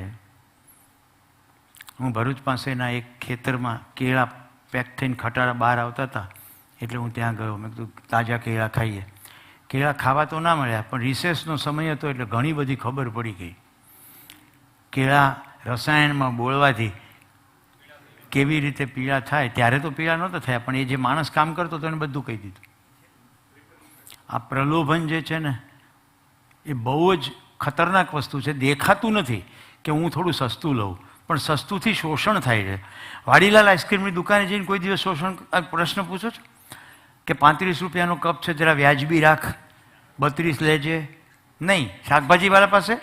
હું ભરૂચ પાસેના એક ખેતરમાં કેળા પેક થઈને ખટારા બહાર આવતા હતા એટલે હું ત્યાં ગયો. મેં કીધું તાજા કેળા ખાઈએ. કેળા ખાવા તો ના મળ્યા પણ રિસેસનો સમય હતો એટલે ઘણી બધી ખબર પડી ગઈ. કેળા રસાયણમાં બોળવાથી કેવી રીતે પીળા થાય. ત્યારે તો પીળા નહોતા થયા પણ એ જે માણસ કામ કરતો હતો એને બધું કહી દીધું. આ પ્રલોભન જે છે ને એ બહુ જ ખતરનાક વસ્તુ છે. દેખાતું નથી કે હું થોડું સસ્તું લઉં પણ સસ્તુંથી શોષણ થાય છે. વાડીલાલ આઈસ્ક્રીમની દુકાને જઈને કોઈ દિવસ શોષણ પ્રશ્ન પૂછો છો કે 35 રૂપિયાનો કપ છે જરા વ્યાજબી રાખ, 32 લેજે? નહીં. શાકભાજીવાળા પાસે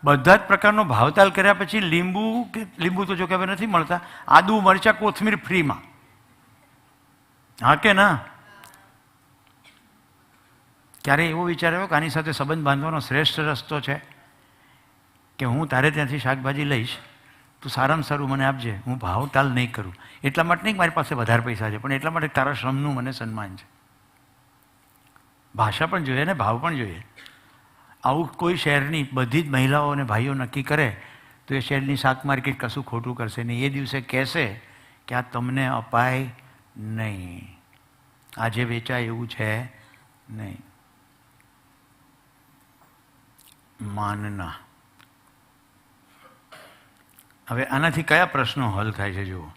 બધા જ પ્રકારનો ભાવતાલ કર્યા પછી લીંબુ તો જો કે હવે નથી મળતા, આદુ મરચા કોથમીર ફ્રીમાં, હા કે ના? ક્યારે એવો વિચાર આવ્યો કે આની સાથે સંબંધ બાંધવાનો શ્રેષ્ઠ રસ્તો છે કે હું તારે ત્યાંથી શાકભાજી લઈશ, તું સારામાં સારું મને આપજે, હું ભાવતાલ નહીં કરું. એટલા માટે નહીં મારી પાસે વધારે પૈસા છે પણ એટલા માટે તારા શ્રમનું મને સન્માન છે. ભાષા પણ જોઈએ ને ભાવ પણ જોઈએ. આવું કોઈ શહેરની બધી જ મહિલાઓ અને ભાઈઓ નક્કી કરે તો એ શહેરની શાક માર્કેટ કશું ખોટું કરશે નહીં. એ દિવસે કહેશે કે આ તમને અપાય નહીં, આજે વેચાય એવું છે નહીં. માનના. હવે આનાથી કયા પ્રશ્નો હલ થાય છે જુઓ.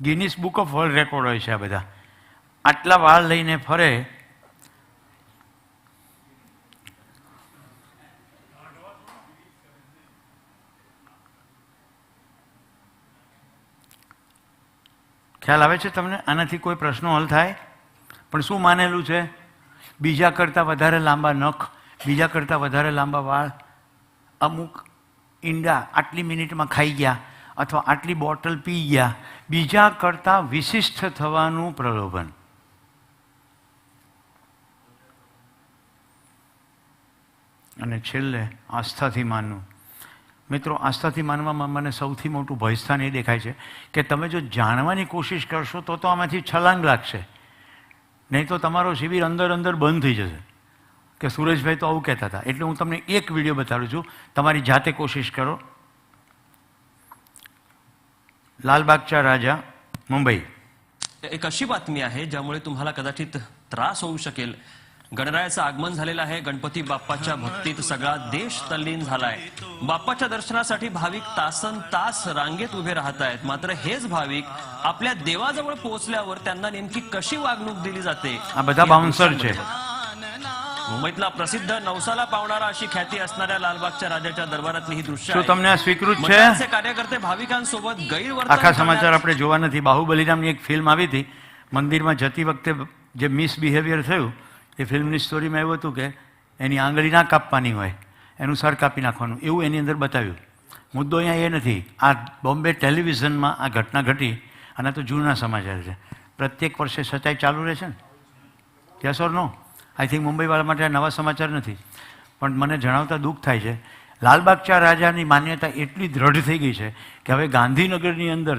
Guinness book of world record હોય છે આ બધા. આટલા વાળ લઈને ફરે ખ્યાલ આવે છે તમને? આનાથી કોઈ પ્રશ્નો હલ થાય? પણ શું માનેલું છે? બીજા કરતાં વધારે લાંબા નખ, બીજા કરતાં વધારે લાંબા વાળ, અમુક ઈંડા આટલી મિનિટમાં ખાઈ ગયા અથવા આટલી બોટલ પી ગયા, બીજા કરતાં વિશિષ્ટ થવાનું પ્રલોભન. અને છેલ્લે આસ્થાથી માનવું. મિત્રો, આસ્થાથી માનવામાં મને સૌથી મોટું ભયસ્થાન એ દેખાય છે કે તમે જો જાણવાની કોશિશ કરશો તો આમાંથી છલાંગ લાગશે, નહીં તો તમારો શિબિર અંદર બંધ થઈ જશે. કે સુરેશભાઈ તો આવું કહેતા હતા. એટલે હું તમને એક વિડીયો બતાડું છું, તમારી જાતે કોશિશ કરો. लालबागचा राजा मुंबई. एक अशी बातमी आहे ज्यामुळे तुम्हाला कदाचित त्रास होऊ शकेल. गणरायाचं आगमन झालेलं आहे. गणपती बाप्पाच्या भक्तीत सगळा देश तल्लीन झालाय. बाप्पाच्या दर्शनासाठी भाविक तासन तास रांगेत उभे राहत आहेत. मात्र हेच भाविक आपल्या देवाजवळ पोहोचल्यावर त्यांना नेमकी कशी वागणूक दिली जाते. આ બધા બાઉન્સર છે. मुंबईतला प्रसिद्ध नवसाला पावणारा अशी ख्याती असणाऱ्या लालबागच्या राजाच्या दरबारातली ही दृश्य શું તમને આ સ્વીકૃત છે? मंडळाचे कार्यकर्ते भाविकांसोबत गैरवर्तन આખા સમાચાર આપણે જોવા નથી. બાહુબલી નામની એક ફિલ્મ આવી હતી. મંદિરમાં જતી વખતે જે મિસબિહેવિયર થયું એ ફિલ્મની સ્ટોરીમાં એવું હતું કે એની આંગળી ના કાપવાની હોય એનું સર કાપી નાખવાનું, એવું એની અંદર બતાવ્યું. મુદ્દો અહીંયા એ નથી. આ બોમ્બે ટેલિવિઝનમાં આ ઘટના ઘટી, અને તો જૂના સમાચાર છે. પ્રત્યેક વર્ષે સચ્ચાઈ ચાલુ રહે છે ને? Yes or no? I think મુંબઈવાળા માટે આ નવા સમાચાર નથી. પણ મને જણાવતા દુઃખ થાય છે, લાલબાગ ચા રાજાની માન્યતા એટલી દ્રઢ થઈ ગઈ છે કે હવે ગાંધીનગરની અંદર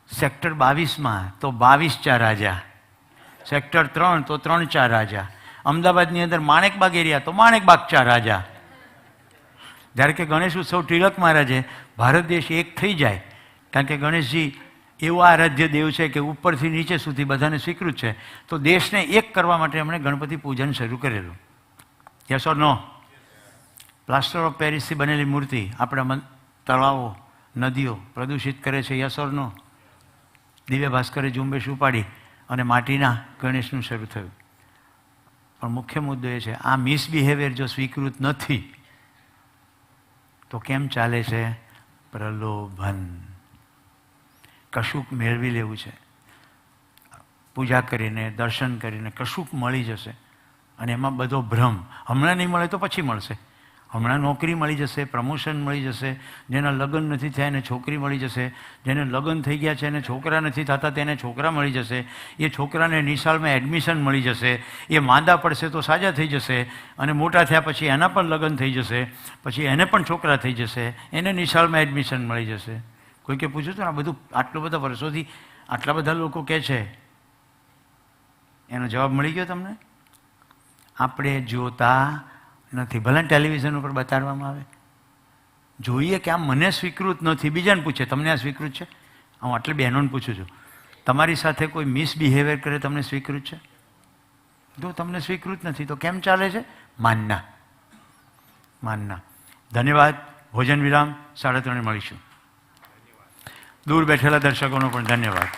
સેક્ટર 22માં તો 22 ચા રાજા, સેક્ટર 3 તો 3 ચા રાજા, અમદાવાદની અંદર માણેકબાગ એરિયા તો માણેકબાગ ચા રાજા. જ્યારે કે ગણેશ ઉત્સવ તિલક મહારાજે ભારત દેશ એક થઈ જાય, કારણ કે ગણેશજી એવો આરાધ્ય દેવ છે કે ઉપરથી નીચે સુધી બધાને સ્વીકૃત છે, તો દેશને એક કરવા માટે એમણે ગણપતિ પૂજન શરૂ કરેલું. Yes or no? Plaster of પેરિસથી બનેલી મૂર્તિ આપણા તળાવો, નદીઓ પ્રદૂષિત કરે છે. Yes or no? દિવ્ય ભાસ્કરે ઝુંબેશ ઉપાડી અને માટીના ગણેશનું શરૂ થયું. પણ મુખ્ય મુદ્દો એ છે, આ મિસબિહેવિયર જો સ્વીકૃત નથી તો કેમ ચાલે છે? પ્રલોભન. કશુંક મેળવી લેવું છે, પૂજા કરીને દર્શન કરીને કશુંક મળી જશે, અને એમાં બધો ભ્રમ. હમણાં નહીં મળે તો પછી મળશે. હમણાં નોકરી મળી જશે, પ્રમોશન મળી જશે, જેના લગ્ન નથી થયા એને છોકરી મળી જશે, જેને લગ્ન થઈ ગયા છે એને છોકરા નથી થતા તેને છોકરા મળી જશે, એ છોકરાને નિશાળમાં એડમિશન મળી જશે, એ માંદા પડશે તો સાજા થઈ જશે, અને મોટા થયા પછી એના પણ લગ્ન થઈ જશે, પછી એને પણ છોકરા થઈ જશે, એને નિશાળમાં એડમિશન મળી જશે. કોઈકે પૂછ્યું હતું આ બધું આટલા બધા વર્ષોથી આટલા બધા લોકો કહે છે, એનો જવાબ મળી ગયો તમને? આપણે જોતા નથી. ભલે ટેલિવિઝન ઉપર બતાડવામાં આવે, જોઈએ કે આ મને સ્વીકૃત નથી. બીજાને પૂછે તમને આ સ્વીકૃત છે? હું આટલી બહેનોને પૂછું છું, તમારી સાથે કોઈ મિસબિહેવિયર કરે તમને સ્વીકૃત છે? જો તમને સ્વીકૃત નથી તો કેમ ચાલે છે? માનના. ધન્યવાદ. ભોજન વિરામ 3:30 મળીશું. દૂર બેઠેલા દર્શકોનો પણ ધન્યવાદ.